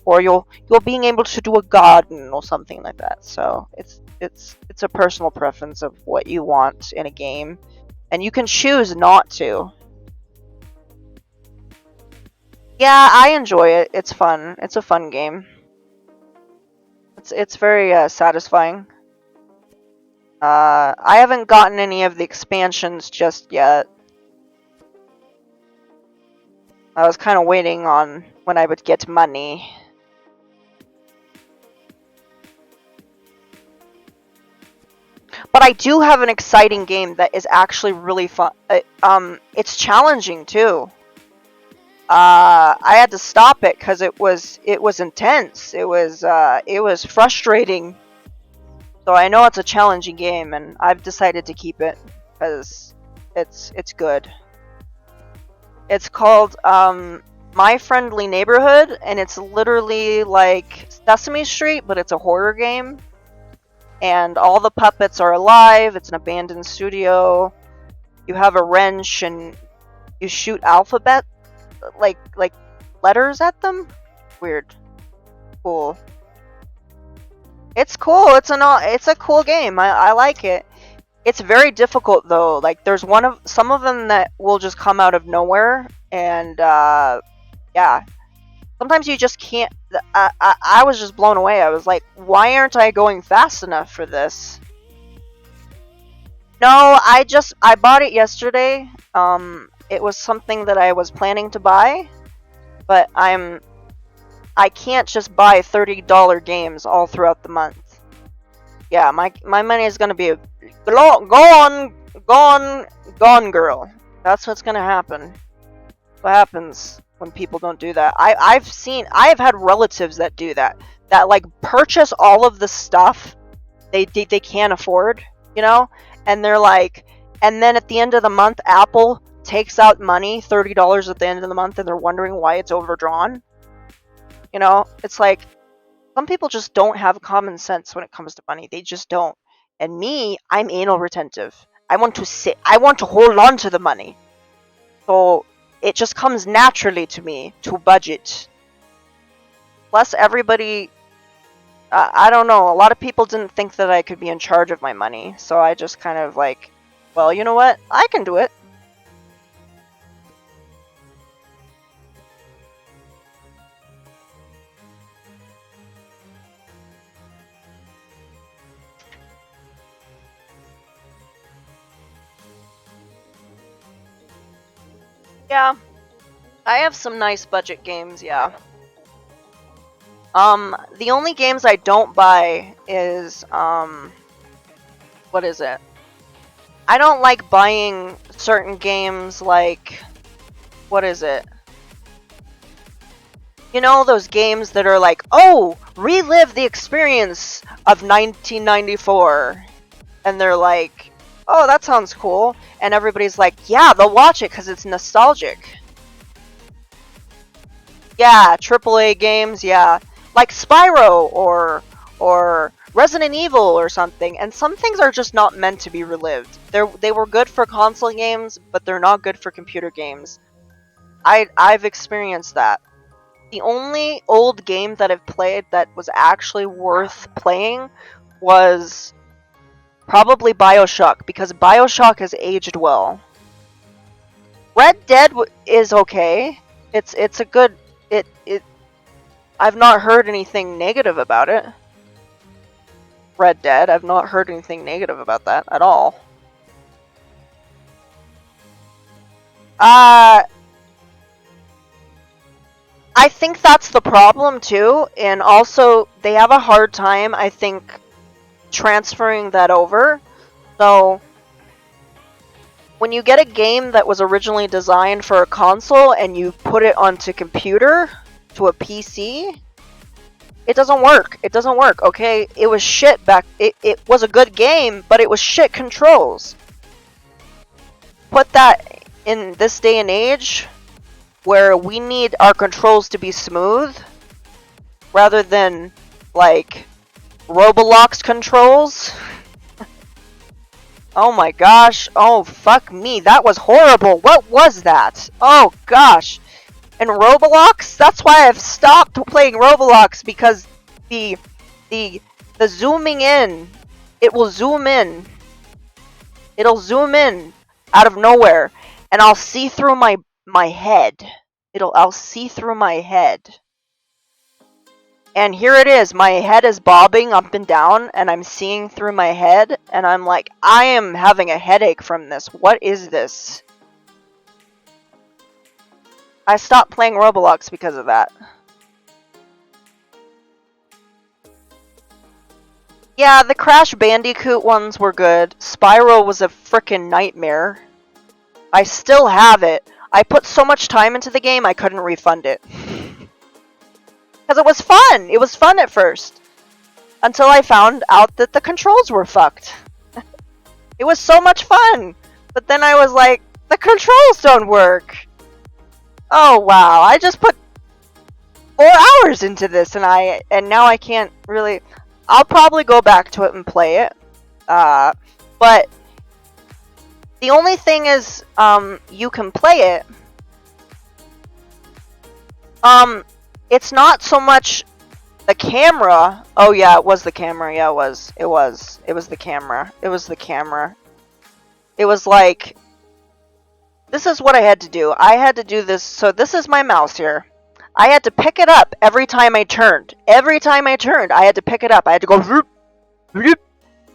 Or you'll being able to do a garden or something like that. So it's a personal preference of what you want in a game. And you can choose not to. Yeah, I enjoy it. It's fun. It's a fun game. It's very satisfying. I haven't gotten any of the expansions just yet. I was kind of waiting on when I would get money. But I do have an exciting game that is actually really fun. It's challenging too. I had to stop it because it was intense. It was frustrating. So I know it's a challenging game, and I've decided to keep it because it's good. It's called My Friendly Neighborhood, and it's literally like Sesame Street, but it's a horror game. and all the puppets are alive. It's an abandoned studio. You have a wrench and you shoot alphabet like letters at them. Weird. Cool. It's cool. It's a cool game. I like it. It's very difficult though. Like there's some of them that will just come out of nowhere, and yeah. Sometimes you just can't. I was just blown away. I was like, why aren't I going fast enough for this? No, I bought it yesterday. It was something that I was planning to buy, but I can't just buy $30 games all throughout the month. Yeah, my money is gonna be gone, girl. That's what's gonna happen. What happens when people don't do that? I've had relatives that do that. That like purchase all of the stuff they can't afford, you know, and they're like, and then at the end of the month, Apple takes out money, $30 at the end of the month, and they're wondering why it's overdrawn. You know, it's like some people just don't have common sense when it comes to money. They just don't. And me, I'm anal retentive. I want to hold on to the money. So it just comes naturally to me to budget. Plus, everybody, I don't know, a lot of people didn't think that I could be in charge of my money. So I just kind of like, well, you know what? I can do it. Yeah, I have some nice budget games, yeah. The only games I don't buy is, what is it? I don't like buying certain games like, what is it? You know those games that are like, oh, relive the experience of 1994. And they're like, oh, that sounds cool. And everybody's like, yeah, they'll watch it because it's nostalgic. Yeah, AAA games, yeah. Like Spyro or Resident Evil or something. And some things are just not meant to be relived. They were good for console games, but they're not good for computer games. I've experienced that. The only old game that I've played that was actually worth playing was probably BioShock, because BioShock has aged well. Red Dead is okay. It's a good it I've not heard anything negative about it. Red Dead, I've not heard anything negative about that at all. I think that's the problem too, and also they have a hard time, I think, transferring that over. So when you get a game that was originally designed for a console and you put it onto computer, to a PC, it doesn't work. It doesn't work, okay? It was shit back. It was a good game, but it was shit controls. Put that in this day and age, where we need our controls to be smooth, rather than, like, Roblox controls. Oh my gosh. Oh, fuck me. That was horrible. What was that? Oh gosh. And Roblox? That's why I've stopped playing Roblox, because the zooming in, it will zoom in. It'll zoom in out of nowhere, and I'll see through my head. I'll see through my head. And here it is. My head is bobbing up and down, and I'm seeing through my head, and I'm like, I am having a headache from this. What is this? I stopped playing Roblox because of that. Yeah, the Crash Bandicoot ones were good. Spyro was a frickin' nightmare. I still have it. I put so much time into the game, I couldn't refund it. Because it was fun! It was fun at first. Until I found out that the controls were fucked. It was so much fun! But then I was like, the controls don't work! Oh wow, I just put 4 hours into this, and now I can't really... I'll probably go back to it and play it. But the only thing is, you can play it. It's not so much the camera. Oh yeah, it was the camera. Yeah, it was the camera. It was the camera. It was like, this is what I had to do. I had to do this. So this is my mouse here. I had to pick it up every time I turned. Every time I turned, I had to pick it up. I had to go vroom, vroom,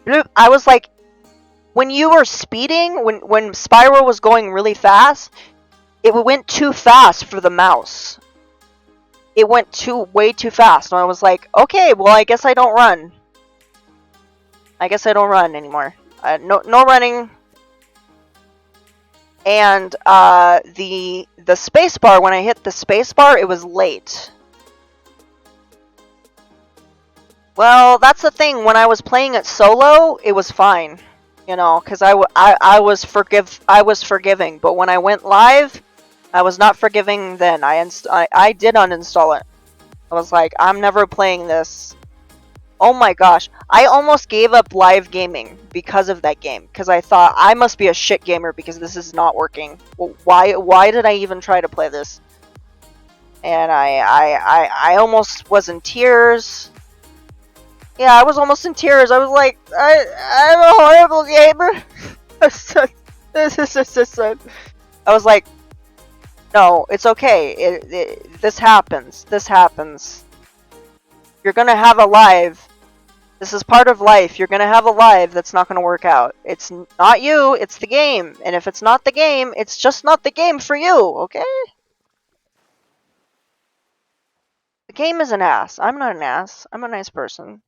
vroom. I was like, when you were speeding, when Spyro was going really fast, it went too fast for the mouse. It went way too fast. And I was like, okay, well, I guess I don't run. I guess I don't run anymore. No running. And the spacebar, when I hit the spacebar, it was late. Well, that's the thing. When I was playing it solo, it was fine, you know, because I was forgiving. But when I went live, I was not forgiving. Then I did uninstall it. I was like, I'm never playing this. Oh my gosh, I almost gave up live gaming because of that game. Because I thought, I must be a shit gamer because this is not working. Well, why did I even try to play this? And I almost was in tears. Yeah, I was almost in tears. I was like, I'm a horrible gamer. I was like, no, it's okay. This happens. This happens. You're gonna have a live. This is part of life. You're gonna have a live that's not gonna work out. It's not you, it's the game. And if it's not the game, it's just not the game for you, okay? The game is an ass. I'm not an ass. I'm a nice person.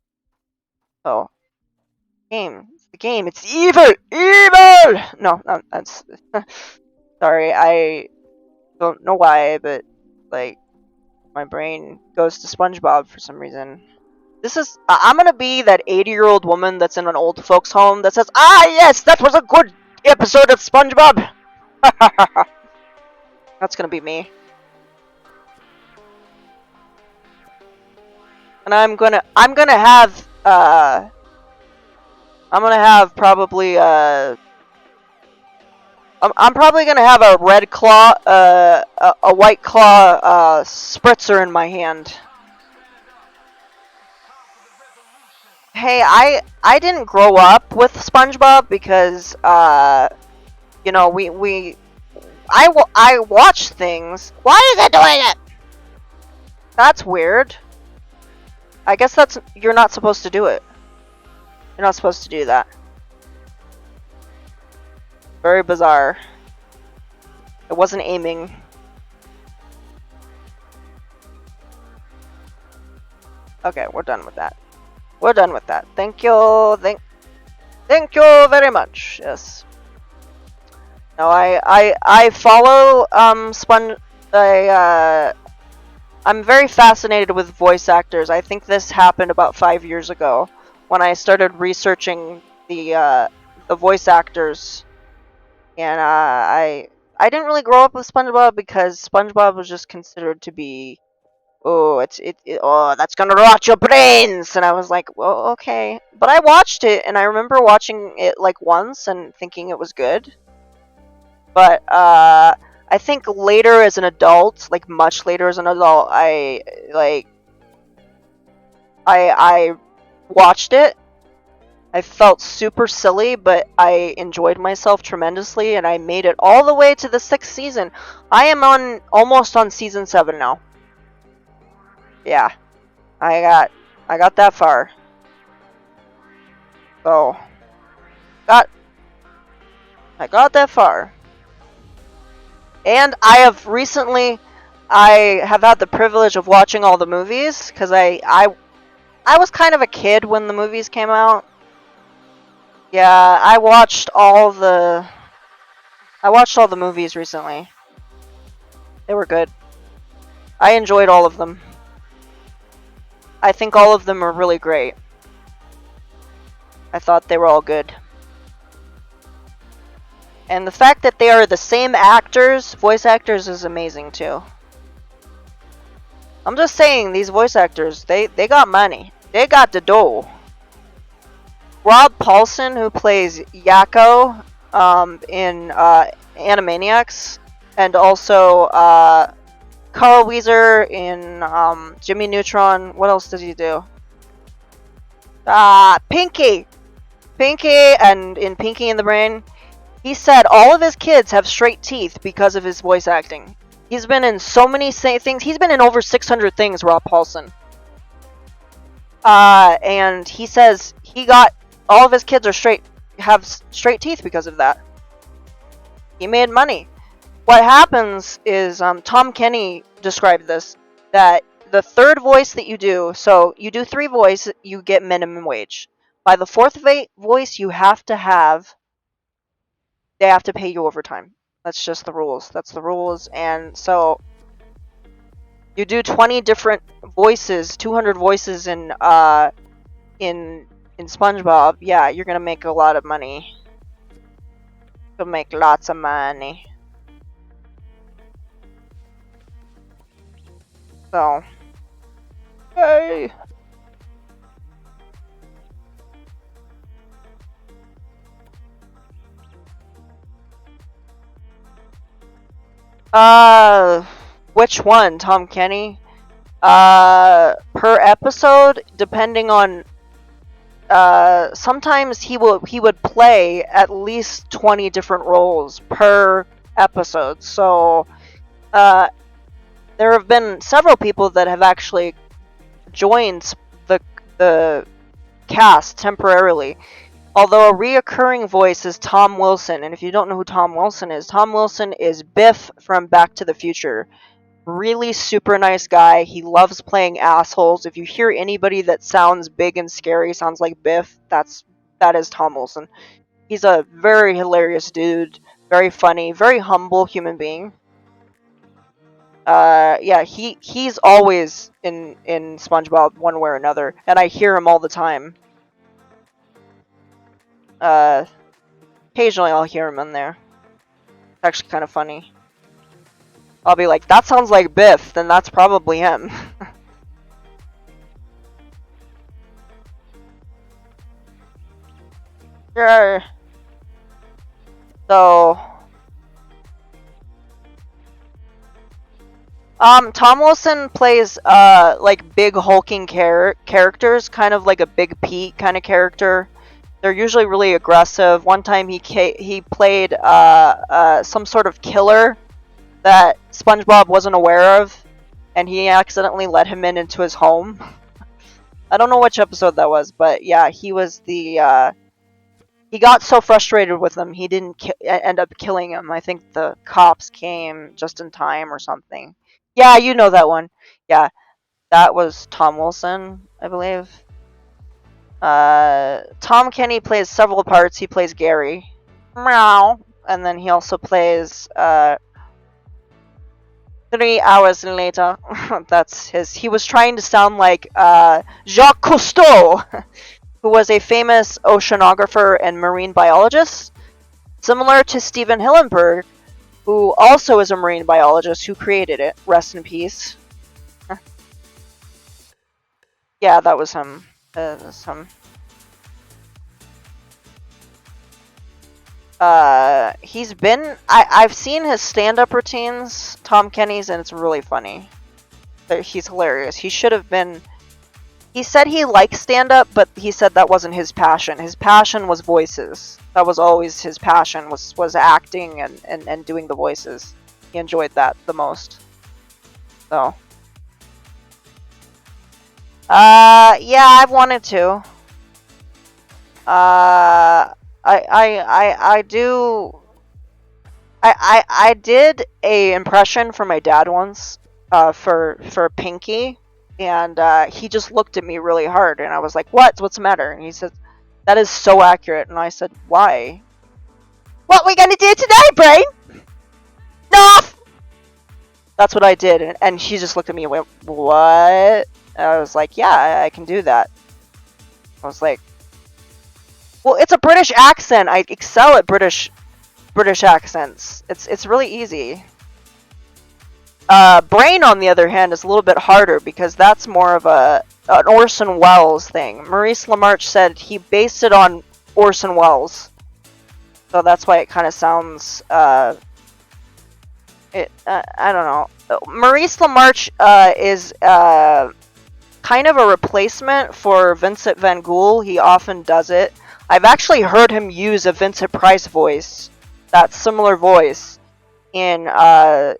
Oh. It's the game. It's evil! Evil! No, that's... Sorry, I don't know why, but, like, my brain goes to SpongeBob for some reason. This is... I'm gonna be that 80-year-old woman that's in an old folks' home that says, ah, yes, that was a good episode of SpongeBob! That's gonna be me. And I'm gonna have, I'm gonna have probably, I'm probably gonna have a red claw, a white claw, spritzer in my hand. Hey, I didn't grow up with SpongeBob because, you know, I watch things. Why is it doing it? That's weird. I guess you're not supposed to do it. You're not supposed to do that. Very bizarre. I wasn't aiming. Okay, we're done with that. We're done with that. Thank you. Thank you very much. Yes. No, I follow I'm very fascinated with voice actors. I think this happened about 5 years ago when I started researching the voice actors, and I didn't really grow up with SpongeBob because SpongeBob was just considered to be, oh, oh, that's gonna rot your brains, and I was like, well, okay, but I watched it, and I remember watching it like once and thinking it was good, but I think later as an adult, like much later as an adult, I watched it. I felt super silly, but I enjoyed myself tremendously, and I made it all the way to the 6th season. I am almost on season 7 now. Yeah, I got that far. So, I got that far. And I have had the privilege of watching all the movies, because I was kind of a kid when the movies came out. Yeah, I watched all the movies recently. They were good. I enjoyed all of them. I think all of them are really great. I thought they were all good. And the fact that they are the same actors, voice actors, is amazing too. I'm just saying, these voice actors, they got money. They got the dough. Rob Paulsen, who plays Yakko in Animaniacs, and also Carl Weezer in Jimmy Neutron. What else does he do? Pinky! Pinky, and in Pinky and the Brain. He said all of his kids have straight teeth because of his voice acting. He's been in so many things. He's been in over 600 things, Rob Paulsen. And he says he got all of his kids have straight teeth because of that. He made money. What happens is, Tom Kenny described this, that the third voice that you do, so you do 3 voices, you get minimum wage. By the 4th voice, they have to pay you overtime. That's just the rules. That's the rules. And so you do 20 different voices, 200 voices in SpongeBob. Yeah, you're gonna make a lot of money. You'll make lots of money. So, hey. Which one? Tom Kenny? Per episode, depending on, sometimes he would play at least 20 different roles per episode. So, there have been several people that have actually joined the cast temporarily. Although a reoccurring voice is Tom Wilson, and if you don't know who Tom Wilson is Biff from Back to the Future. Really super nice guy. He loves playing assholes. If you hear anybody that sounds big and scary, sounds like Biff, that is Tom Wilson. He's a very hilarious dude, very funny, very humble human being. Yeah, he's always in SpongeBob one way or another, and I hear him all the time. Occasionally I'll hear him in there. It's actually kind of funny. I'll be like, that sounds like Biff, then that's probably him. Sure. So, Tom Wilson plays, like, big hulking characters, kind of like a Big Pete kind of character. They're usually really aggressive. One time he played, some sort of killer that SpongeBob wasn't aware of, and he accidentally let him into his home. I don't know which episode that was, but yeah, he was the, he got so frustrated with him, he didn't end up killing him. I think the cops came just in time or something. Yeah, you know that one. Yeah, that was Tom Wilson, I believe. Tom Kenny plays several parts. He plays Gary. Meow. And then he also plays, 3 hours later. That's his. He was trying to sound like, Jacques Cousteau, who was a famous oceanographer and marine biologist, similar to Steven Hillenburg, who also is a marine biologist who created it. Rest in peace. Yeah, that was him. He's been... I've seen his stand-up routines, Tom Kenny's, and it's really funny. He's hilarious. He should have been... He said he liked stand-up, but he said that wasn't his passion. His passion was voices. That was always his passion, was acting and doing the voices. He enjoyed that the most. So... yeah, I've wanted to. I do. I did a impression for my dad once, for Pinky, and he just looked at me really hard, and I was like, "What? What's the matter?" And he said, "That is so accurate." And I said, "Why?" "What we gonna do today, Brain?" "No!" That's what I did, and he just looked at me and went, "What?" And I was like, "Yeah, I can do that." I was like, well, it's a British accent. I excel at British accents. It's really easy. Brain, on the other hand, is a little bit harder because that's more of an Orson Welles thing. Maurice LaMarche said he based it on Orson Welles, so that's why it kind of sounds. I don't know. Maurice LaMarche is kind of a replacement for Vincent Van Gogh. He often does it. I've actually heard him use a Vincent Price voice, that similar voice, in a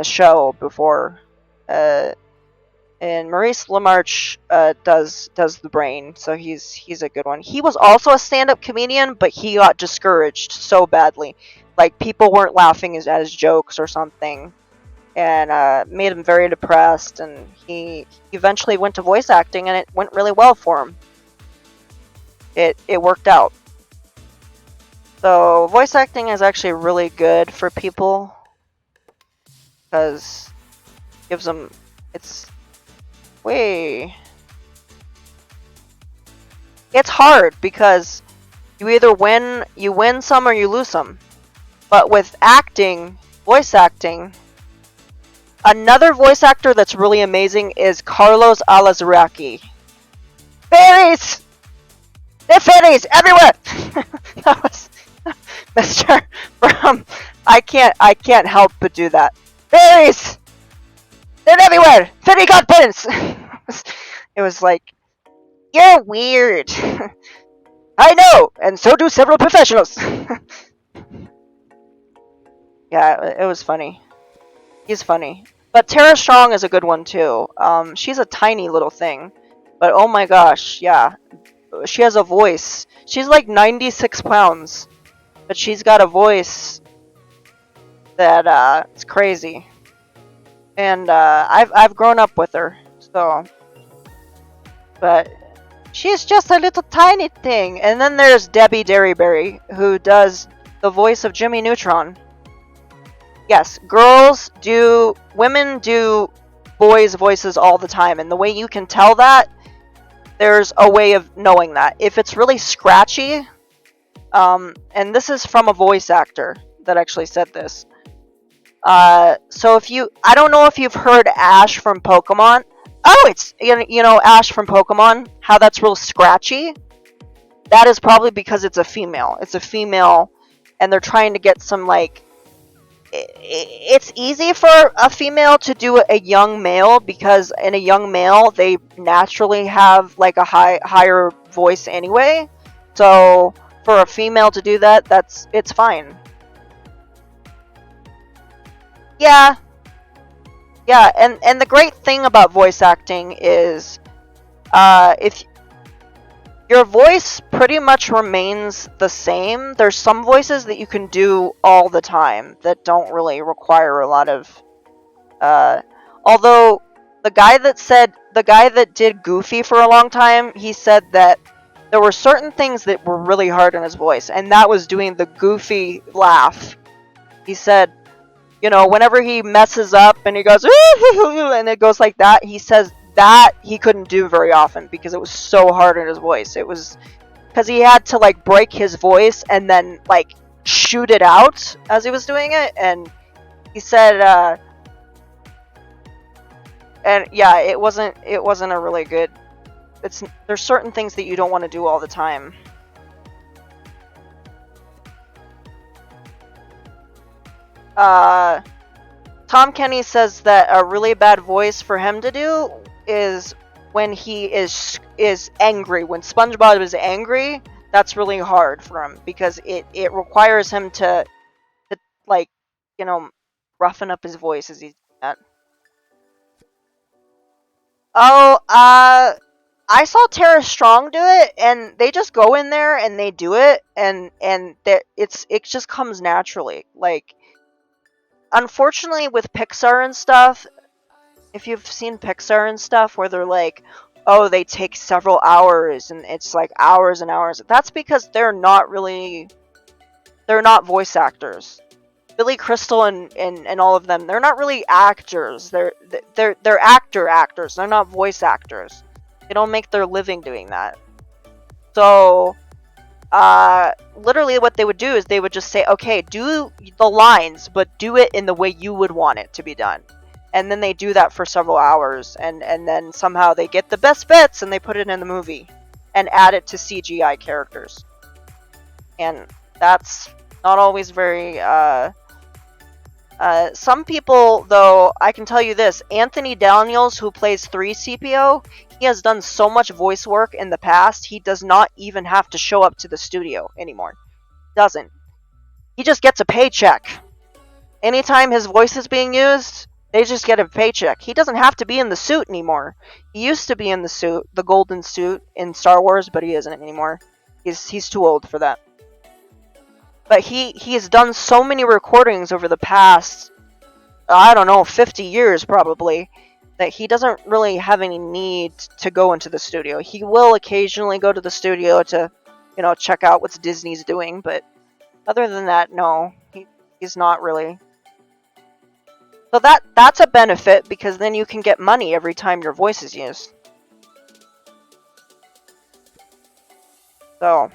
show before. And Maurice LaMarche does the Brain, so he's a good one. He was also a stand-up comedian, but he got discouraged so badly, like people weren't laughing at his jokes or something, and made him very depressed. And he eventually went to voice acting, and it went really well for him. It worked out. So voice acting is actually really good for people because it gives them it's hard because you either win some or you lose some. But with acting, voice acting, another voice actor that's really amazing is Carlos Alazraqui. Fairies! There are fairies everywhere! That was Mr. from I can't help but do that. Fairies! They're everywhere! Fairy godparents! It was like, you're weird. I know, and so do several professionals. Yeah, it was funny. He's funny. But Tara Strong is a good one too. She's a tiny little thing, but oh my gosh, yeah. She has a voice. She's like 96 pounds, but she's got a voice that it's crazy. And I've grown up with her, so. But she's just a little tiny thing. And then there's Debbie Derryberry, who does the voice of Jimmy Neutron. Yes, women do boys' voices all the time, and the way you can tell that, there's a way of knowing that. If it's really scratchy, and this is from a voice actor that actually said this. So I don't know if you've heard Ash from Pokemon. Oh, it's, Ash from Pokemon, how that's real scratchy. That is probably because it's a female. It's a female, and they're trying to get some, like, it's easy for a female to do a young male because in a young male they naturally have like a higher voice anyway. So for a female to do that, it's fine. Yeah, and the great thing about voice acting is, if your voice pretty much remains the same. There's some voices that you can do all the time that don't really require a lot of. Although the guy that did Goofy for a long time, he said that there were certain things that were really hard in his voice, and that was doing the Goofy laugh. He said, whenever he messes up and he goes, and it goes like that, he says that he couldn't do very often because it was so hard in his voice. It was because he had to like break his voice and then like shoot it out as he was doing it. And he said, and yeah, it wasn't a really good. There's certain things that you don't want to do all the time. Tom Kenny says that a really bad voice for him to do is when he is angry. When SpongeBob is angry, that's really hard for him because it requires him to like, roughen up his voice as he's doing that. Oh, I saw Tara Strong do it, and they just go in there and they do it, and it just comes naturally. Like, unfortunately, with Pixar and stuff, if you've seen Pixar and stuff where they're like, oh, they take several hours and it's like hours and hours, that's because they're not voice actors. Billy Crystal and all of them, they're not really actors. They're actors. They're not voice actors. They don't make their living doing that. So literally what they would do is they would just say, okay, do the lines, but do it in the way you would want it to be done. and then they do that for several hours, and then somehow they get the best bits and they put it in the movie and add it to CGI characters. And that's not always very some people, though, I can tell you this, Anthony Daniels, who plays 3CPO, he has done so much voice work in the past, he does not even have to show up to the studio anymore. Doesn't. He just gets a paycheck. Anytime his voice is being used, they just get a paycheck. He doesn't have to be in the suit anymore. He used to be in the suit, the golden suit in Star Wars, but he isn't anymore. He's too old for that. But he has done so many recordings over the past, I don't know, 50 years probably, that he doesn't really have any need to go into the studio. He will occasionally go to the studio to, check out what Disney's doing, but other than that, no, he's not really. So that's a benefit, because then you can get money every time your voice is used. So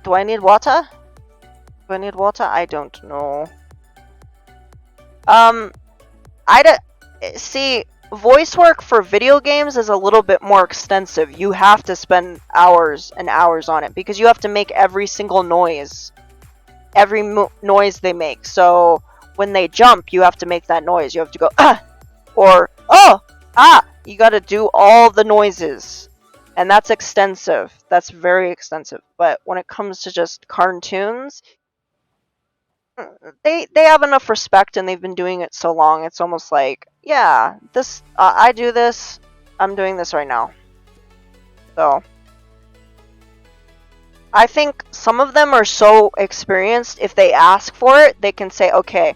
do I need water? Do I need water? I don't know. See, voice work for video games is a little bit more extensive. You have to spend hours and hours on it, because you have to make every single noise. Every noise they make. So when they jump, you have to make that noise. You have to go, ah! Or, oh! Ah! You gotta do all the noises. And that's extensive. That's very extensive. But when it comes to just cartoons, they have enough respect, and they've been doing it so long. It's almost like, yeah, this I do this. I'm doing this right now. So I think some of them are so experienced. If they ask for it, they can say, okay,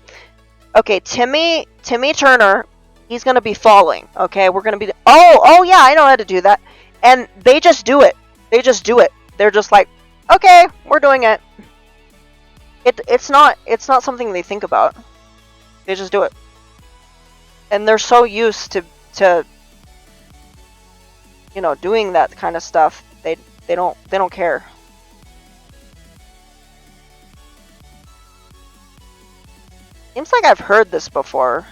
Timmy Turner, he's gonna be falling. Okay, we're gonna be. Oh yeah, I know how to do that. And they just do it. They're just like, okay, we're doing it. It's not something they think about. They just do it. And they're so used to doing that kind of stuff. They don't care. Seems like I've heard this before.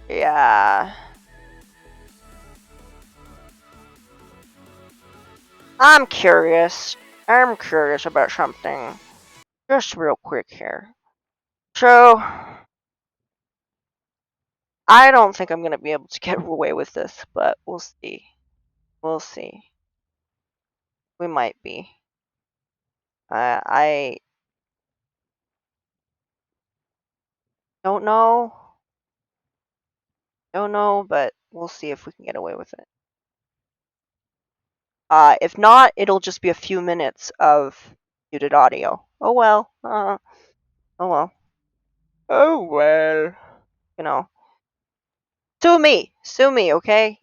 Yeah. I'm curious about something. Just real quick here. So, I don't think I'm going to be able to get away with this, but we'll see. We'll see. We might be. I don't know. Don't know, but we'll see if we can get away with it. If not, it'll just be a few minutes of muted audio. Oh well. Oh well. Oh well. Sue me, okay?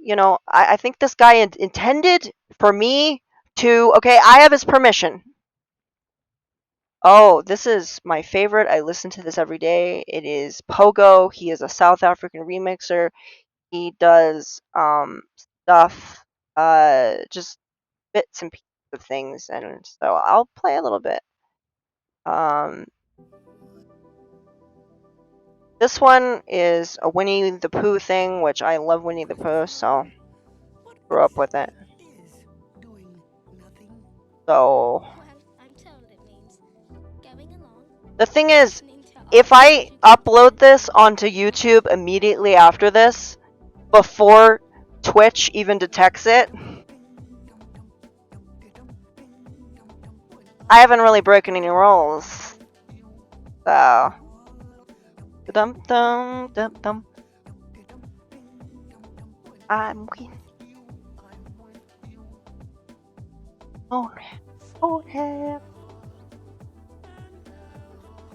I think this guy intended for me to. Okay, I have his permission. Oh, this is my favorite. I listen to this every day. It is Pogo. He is a South African remixer. He does stuff, just bits and pieces of things, and so I'll play a little bit. This one is a Winnie the Pooh thing, which I love Winnie the Pooh, so grew up with it. So the thing is, if I upload this onto YouTube immediately after this, before Twitch even detects it, I haven't really broken any rules. So dum dum dum dum. I'm with you. Oh yeah.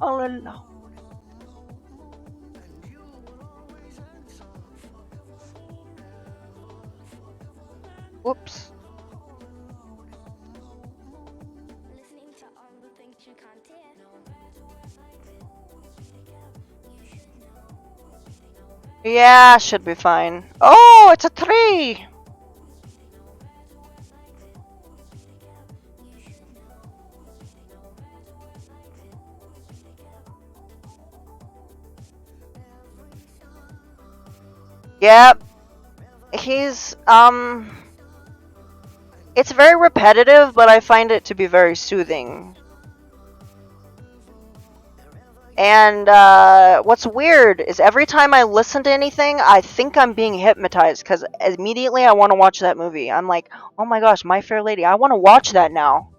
All alone. Whoops. Yeah, should be fine. Oh, it's a tree! Yep. He's it's very repetitive, but I find it to be very soothing. And what's weird is every time I listen to anything, I think I'm being hypnotized because immediately I want to watch that movie. I'm like, oh my gosh, My Fair Lady, I want to watch that now.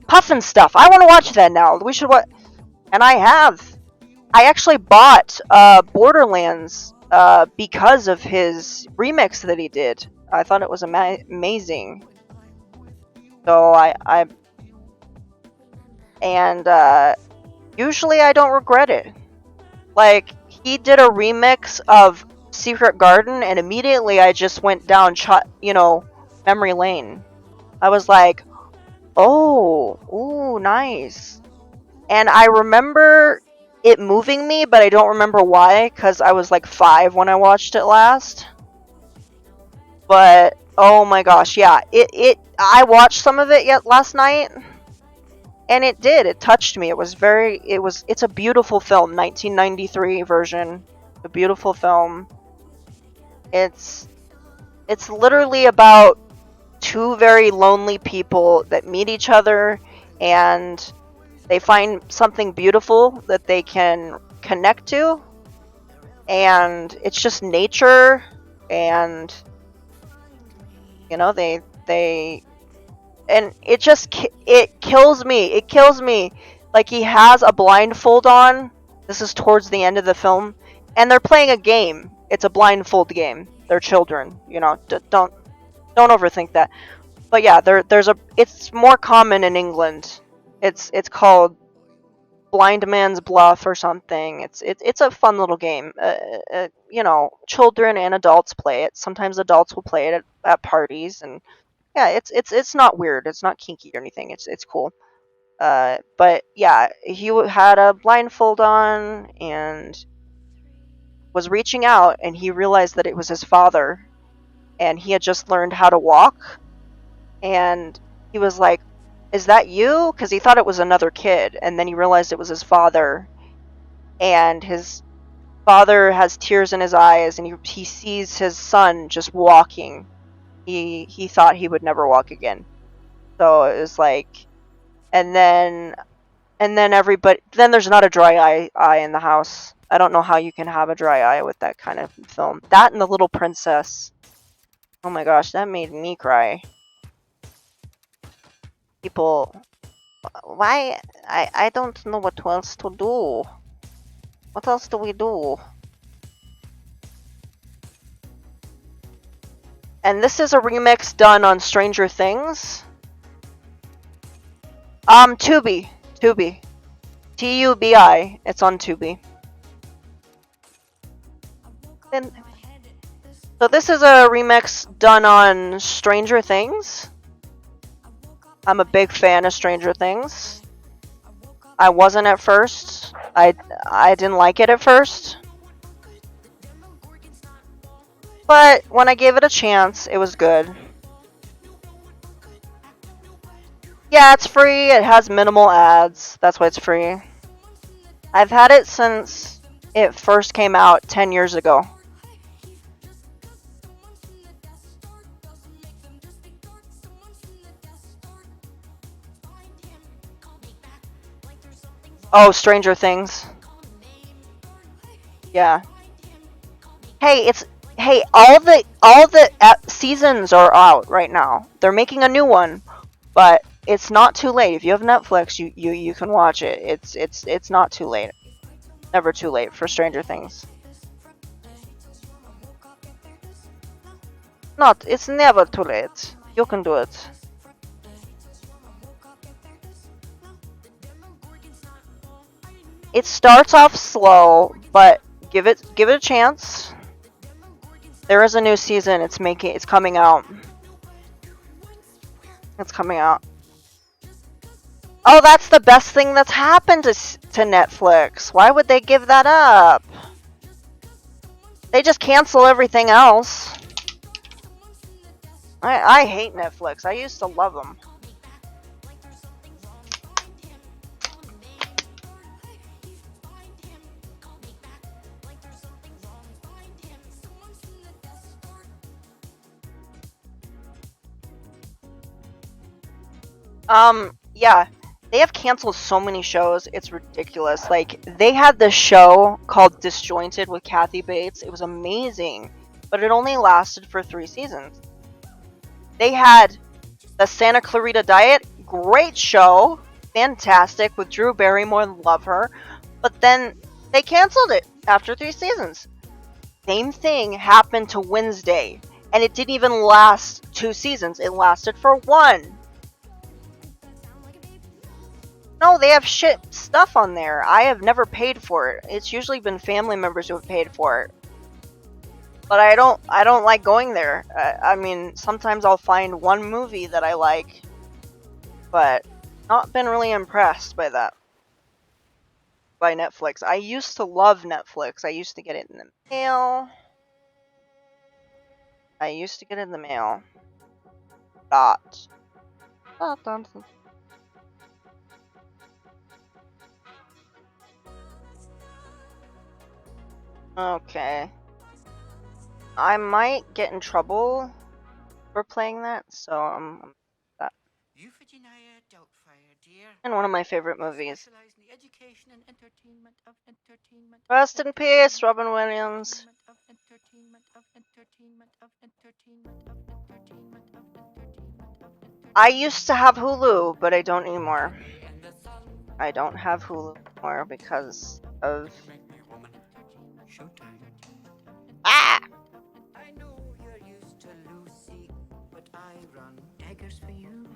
Puffin stuff, I want to watch that now. We should watch. And I have. I actually bought Borderlands because of his remix that he did. I thought it was amazing. So and usually I don't regret it. Like, he did a remix of Secret Garden, and immediately I just went down, memory lane. I was like, oh, ooh, nice. And I remember it moving me, but I don't remember why, because I was like 5 when I watched it last. But, oh my gosh, yeah. I watched some of it last night, and it touched me. It's a beautiful film, 1993 version. A beautiful film. It's literally about two very lonely people that meet each other, and they find something beautiful that they can connect to, and it's just nature, and they and it kills me. It kills me. Like, he has a blindfold on. This is towards the end of the film, and they're playing a game. It's a blindfold game. They're children, don't overthink that. But yeah, it's more common in England. It's called Blind Man's Bluff or something. It's a fun little game. Children and adults play it. Sometimes adults will play it at parties, and yeah, it's not weird. It's not kinky or anything. It's cool. But yeah, he had a blindfold on and was reaching out, and he realized that it was his father, and he had just learned how to walk, and he was like, "Is that you?" Because he thought it was another kid, and then he realized it was his father, and his father has tears in his eyes, and he sees his son just walking. He thought he would never walk again. So it was like, and then everybody, then there's not a dry eye in the house. I don't know how you can have a dry eye with that kind of film. That and The Little Princess. Oh my gosh, that made me cry. People, why? I don't know what else to do. What else do we do? And this is a remix done on Stranger Things. Tubi. Tubi. Tubi. It's on Tubi. And so this is a remix done on Stranger Things. I'm a big fan of Stranger Things. I wasn't at first. I didn't like it at first. But when I gave it a chance, it was good. Yeah, it's free. It has minimal ads. That's why it's free. I've had it since it first came out 10 years ago. Oh, Stranger Things. Yeah. Hey, all the seasons are out right now. They're making a new one, but it's not too late. If you have Netflix, you can watch it. It's not too late. Never too late for Stranger Things. It's never too late. You can do it. It starts off slow, but give it a chance. There is a new season. It's coming out. It's coming out. Oh, that's the best thing that's happened to Netflix. Why would they give that up? They just cancel everything else. I hate Netflix. I used to love them. Yeah, they have canceled so many shows. It's ridiculous. Like they had this show called Disjointed with Kathy Bates. It was amazing, but it only lasted for 3 seasons. They had the Santa Clarita Diet, great show, fantastic with Drew Barrymore, love her, but then they canceled it after 3 seasons. Same thing happened to Wednesday, and it didn't even last 2 seasons. It lasted for one. No, they have shit stuff on there. I have never paid for it. It's usually been family members who have paid for it. But I don't like going there. I mean, sometimes I'll find one movie that I like, but not been really impressed by that. By Netflix. I used to love Netflix. I used to get it in the mail. I used to get it in the mail. Dot. Dot, dot, dot. Okay. I might get in trouble for playing that, so that. Euphigenia Doubtfire, dear. And one of my favorite movies. Specialize in the education and entertainment of entertainment. Rest in peace, Robin Williams. Of entertainment of entertainment of entertainment of entertainment of entertainment. I used to have Hulu, but I don't anymore. I don't have Hulu anymore because of. Ah! I know you're used to Lucy, but I run daggers for you.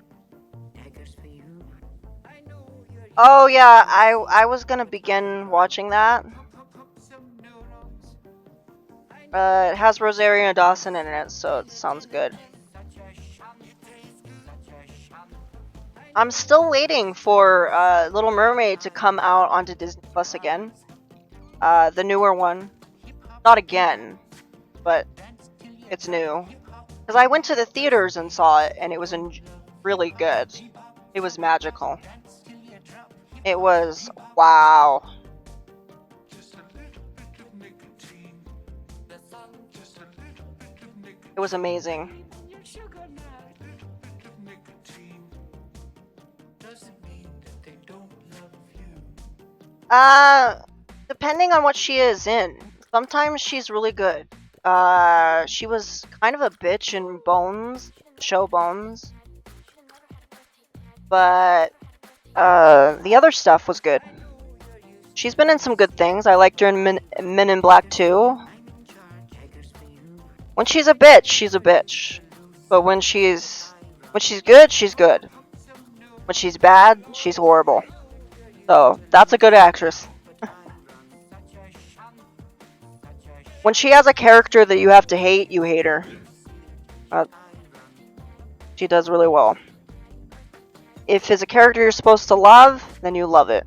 Daggers for you. I know you're used Oh yeah, I was gonna begin watching that. It has Rosario Dawson in it, so it sounds good. I'm still waiting for Little Mermaid to come out onto Disney Plus again. The newer one. Not again, but it's new. Because I went to the theaters and saw it, and it was really good. It was magical. It was wow. It was amazing. Depending on what she is in. Sometimes she's really good. She was kind of a bitch in Bones, show Bones. But, the other stuff was good. She's been in some good things. I liked her in Men in Black 2. When she's a bitch, she's a bitch. But when she's good, she's good. When she's bad, she's horrible. So, that's a good actress. When she has a character that you have to hate, you hate her. She does really well. If it's a character you're supposed to love, then you love it.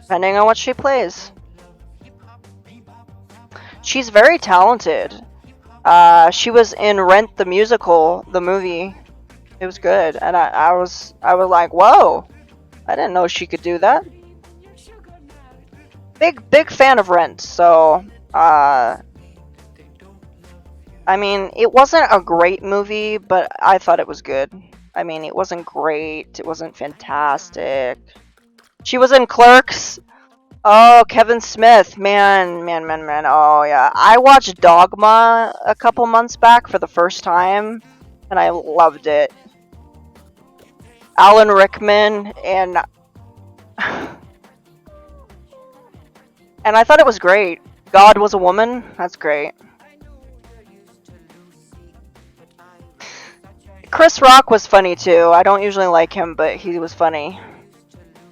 Depending on what she plays. She's very talented. She was in Rent the Musical, the movie. It was good, and I was like, whoa! I didn't know she could do that. Big fan of Rent, so I mean, it wasn't a great movie, but I thought it was good. I mean, it wasn't great. It wasn't fantastic. She was in Clerks. Oh, Kevin Smith. Man. Oh, yeah. I watched Dogma a couple months back for the first time, and I loved it. Alan Rickman, and I thought it was great. God was a woman. That's great. Chris Rock was funny too. I don't usually like him, but he was funny.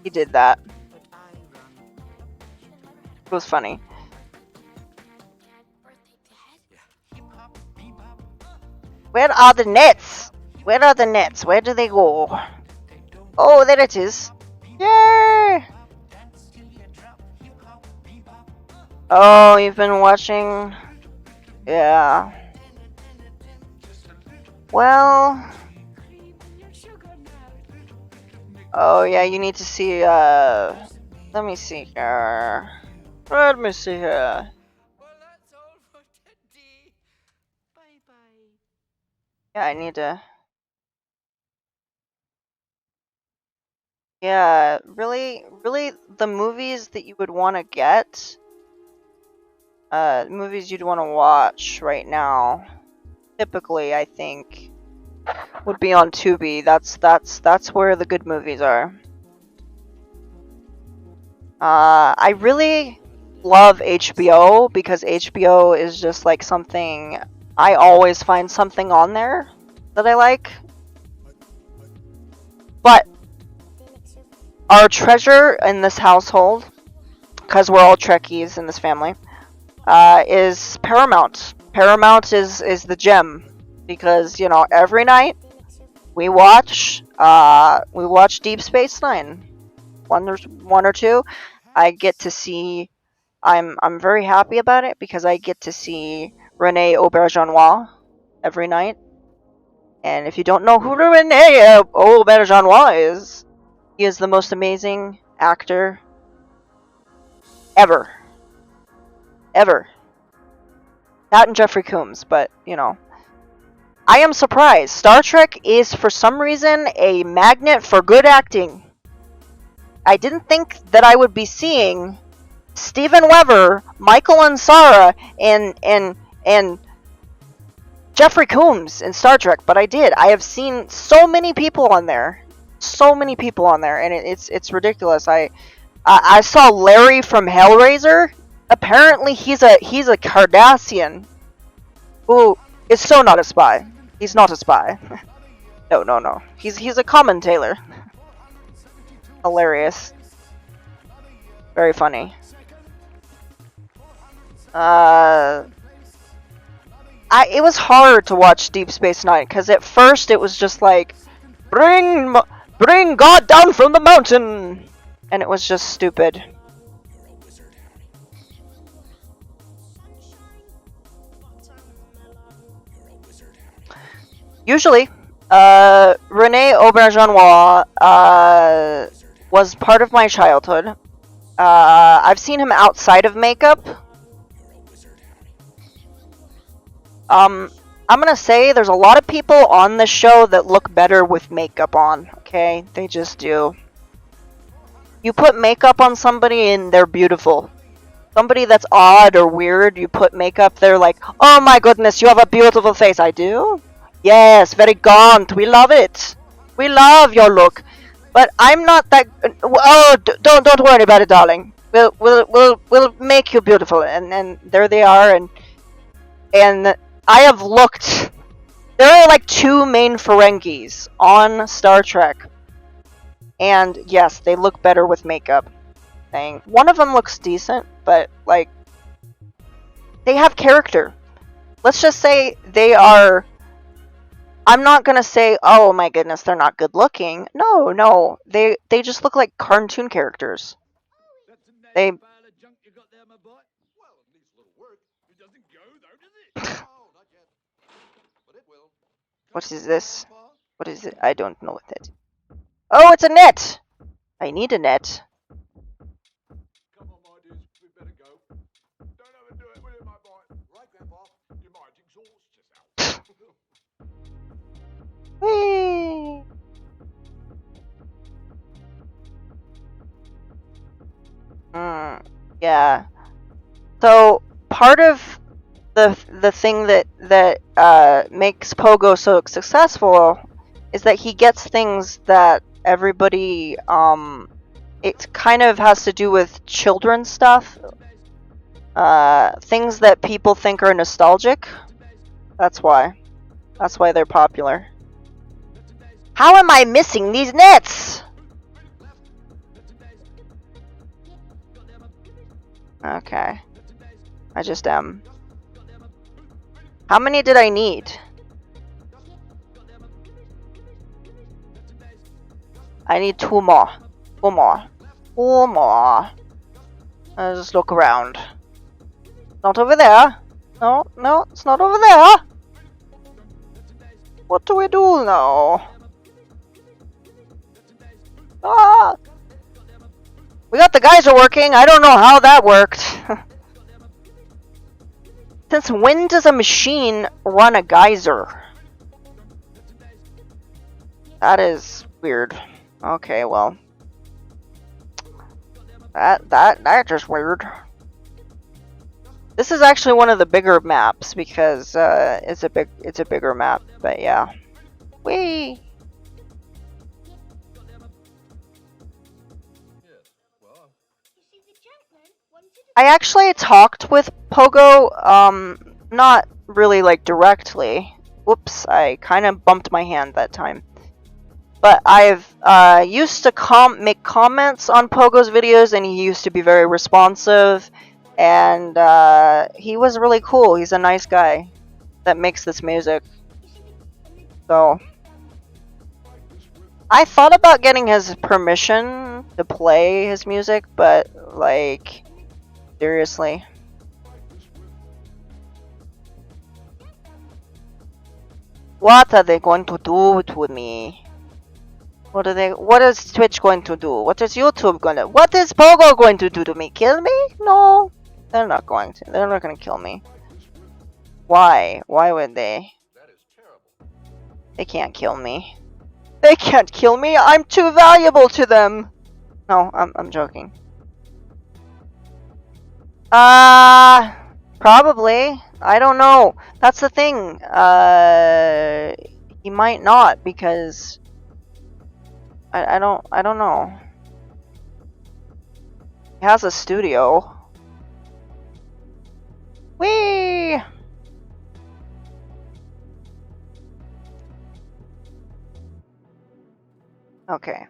He did that. It was funny. Where are the nets? Where are the nets? Where do they go? Oh, there it is. Yay! Oh, you've been watching? Yeah. Well... Oh, yeah, you need to see, let me see here. Let me see here. Well, that's all for today. Bye-bye. Yeah, I need to... Yeah, really, the movies that you would want to get, movies you'd want to watch right now, typically, I think, would be on Tubi. That's where the good movies are. I really love HBO because HBO is just like something, I always find something on there that I like. But our treasure in this household, because we're all Trekkies in this family, is Paramount. Paramount is the gem because, you know, every night we watch Deep Space Nine, one or two. I get to see. I'm very happy about it because I get to see Rene Auberjonois every night. And if you don't know who Rene Auberjonois is, he is the most amazing actor ever. Ever. That and Jeffrey Combs, but, you know. I am surprised. Star Trek is, for some reason, a magnet for good acting. I didn't think that I would be seeing Steven Weber, Michael Ansara, and Jeffrey Combs in Star Trek, but I did. I have seen so many people on there. So many people on there, and it's ridiculous. I saw Larry from Hellraiser. Apparently he's a Cardassian who is so not a spy. He's not a spy. No. He's a commentator. Hilarious. Very funny. It was hard to watch Deep Space Nine because at first it was just like, bring God down from the mountain, and it was just stupid. Usually, Rene Auberjonois was part of my childhood. I've seen him outside of makeup. I'm gonna say there's a lot of people on this show that look better with makeup on, okay? They just do. You put makeup on somebody and they're beautiful. Somebody that's odd or weird, you put makeup, they're like, oh my goodness, you have a beautiful face. I do? Yes, very gaunt. We love it. We love your look. But I'm not that. Oh, don't worry about it, darling. We'll make you beautiful. And there they are. And I have looked. There are like two main Ferengis on Star Trek, and yes, they look better with makeup. Thing. One of them looks decent, but like they have character. Let's just say they are. I'm not gonna say, oh my goodness, they're not good looking. No, they just look like cartoon characters. They. What is this? What is it? I don't know what that. Oh, it's a net. I need a net. Come on, my dears, we better go. Don't overdo it, will you, my boy? Right, Grandpa. You might exhaust yourself. Whee! Yeah. So part of the thing that makes Pogo so successful is that he gets things that everybody it kind of has to do with children's stuff. Things that people think are nostalgic. That's why they're popular. How am I missing these nets? Okay. I just am. How many did I need? I need two more. I'll just look around. Not over there. No, it's not over there. What do we do now? Ah! We got the geyser working. I don't know how that worked. Since when does a machine run a geyser? That is weird. Okay, well. That just weird. This is actually one of the bigger maps because it's a bigger map. But yeah, whee! I actually talked with Pogo, not really like directly. Whoops, I kind of bumped my hand that time. But I've used to make comments on Pogo's videos, and he used to be very responsive, and he was really cool. He's a nice guy that makes this music. So I thought about getting his permission to play his music, but like, seriously. What are they going to do to me? What is Twitch going to do? What is YouTube gonna What is Pogo going to do to me? Kill me? No. They're not going to. They're not gonna kill me. Why? Why would they? They can't kill me. They can't kill me. I'm too valuable to them. No, I'm joking. Probably. I don't know. That's the thing. He might not because I don't know. He has a studio. Whee! Okay.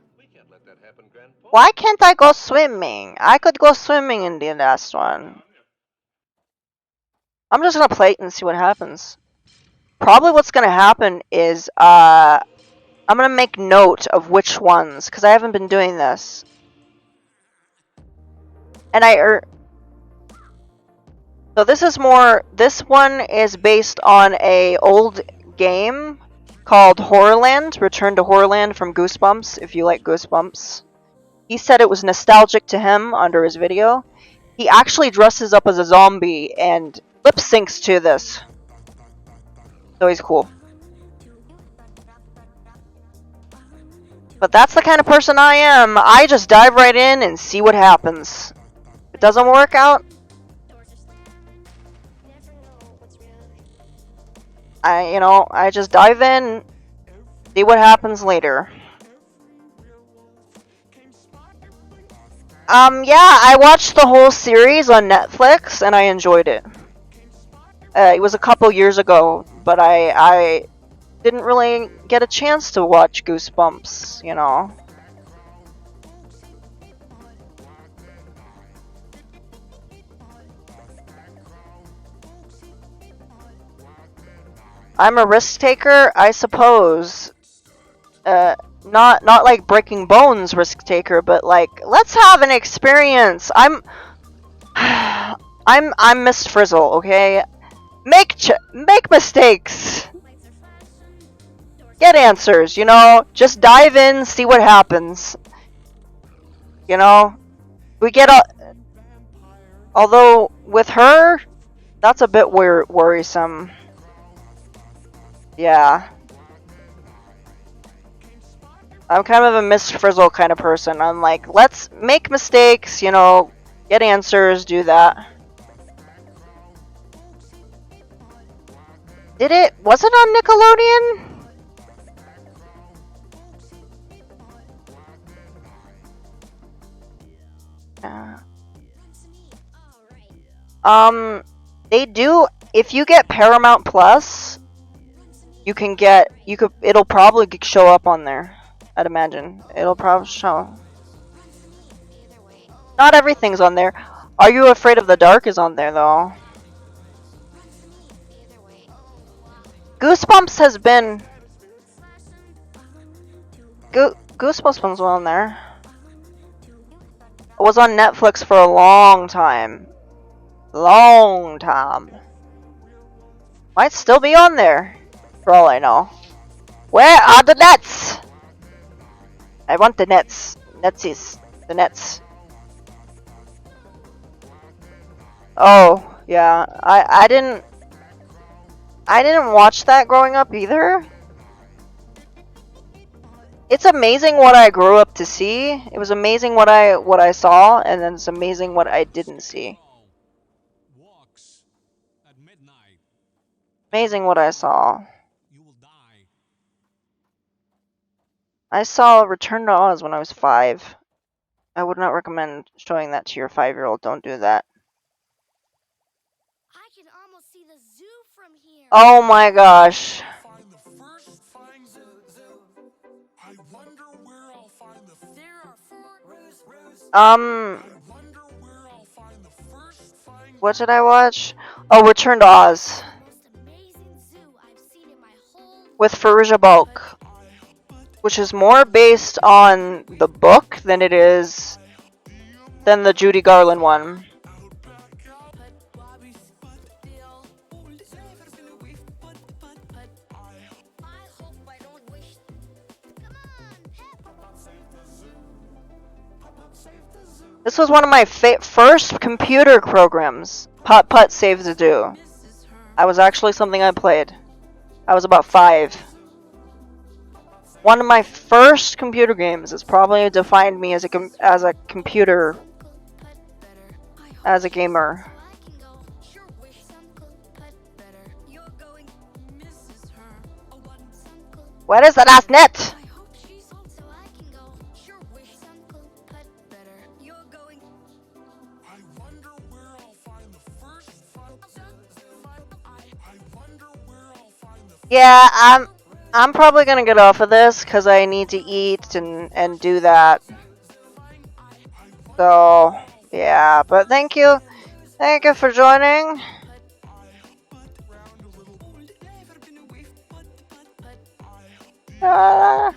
Why can't I go swimming? I could go swimming in the last one. I'm just gonna play it and see what happens. Probably what's gonna happen is, I'm gonna make note of which ones, because I haven't been doing this. And so this one is based on a old game called Horrorland, Return to Horrorland from Goosebumps, if you like Goosebumps. He said it was nostalgic to him under his video. He actually dresses up as a zombie and lip syncs to this. So he's cool. But that's the kind of person I am. I just dive right in and see what happens. If it doesn't work out, I just dive in, see what happens later. Yeah, I watched the whole series on Netflix and I enjoyed it. It was a couple years ago, but I didn't really get a chance to watch Goosebumps, you know. I'm a risk taker, I suppose. Not like Breaking Bones risk taker, but like, let's have an experience. I'm Miss Frizzle, okay? Make mistakes. Get answers, you know? Just dive in, see what happens. You know? We get although with her, that's a bit worrisome. Yeah. I'm kind of a Miss Frizzle kind of person. I'm like, let's make mistakes, you know, get answers, do that. Was it on Nickelodeon? They do, if you get Paramount Plus, it'll probably show up on there. I'd imagine. It'll probably show. Not everything's on there. Are You Afraid of the Dark is on there, though. Goosebumps has been... Goosebumps was on there. It was on Netflix for a long time. Long time. Might still be on there, for all I know. Where are the nets? I want the nets. Netsies. The nets. Oh, yeah. I didn't watch that growing up either. It's amazing what I grew up to see. It was amazing what I saw, and then it's amazing what I didn't see. Walks at midnight. Amazing what I saw. You will die. I saw Return to Oz when I was 5. I would not recommend showing that to your 5-year-old. Don't do that. I can almost see the zoo from here. Oh my gosh. Find the first flying zoo. I wonder where I'll find the. There are 4 roos. I wonder where I'll find the first flying. What did I watch? Oh, Return to Oz The most amazing zoo I've seen in my whole with Farouja Balk, which is more based on the book than it is than the Judy Garland one. I hope I don't wish. Come on, This was one of my first computer programs. Putt Putt Save the Zoo. That was actually something I played. I was about 5. One of my first computer games has probably defined me as a computer, as a gamer. I can go. Sure wish Uncle Put better. You're going. Mrs. Her. A one Uncle. Where is the last net? I hope she's home so I can go. Sure wish Uncle Put better. You're going. I wonder where I'll find the first flying. I wonder where I'll find the. Yeah, I'm probably gonna get off of this because I need to eat and do that. So yeah, but thank you for joining. Oh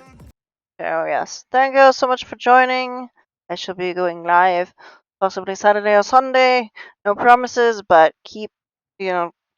yes, thank you so much for joining. I shall be going live, possibly Saturday or Sunday. No promises, but keep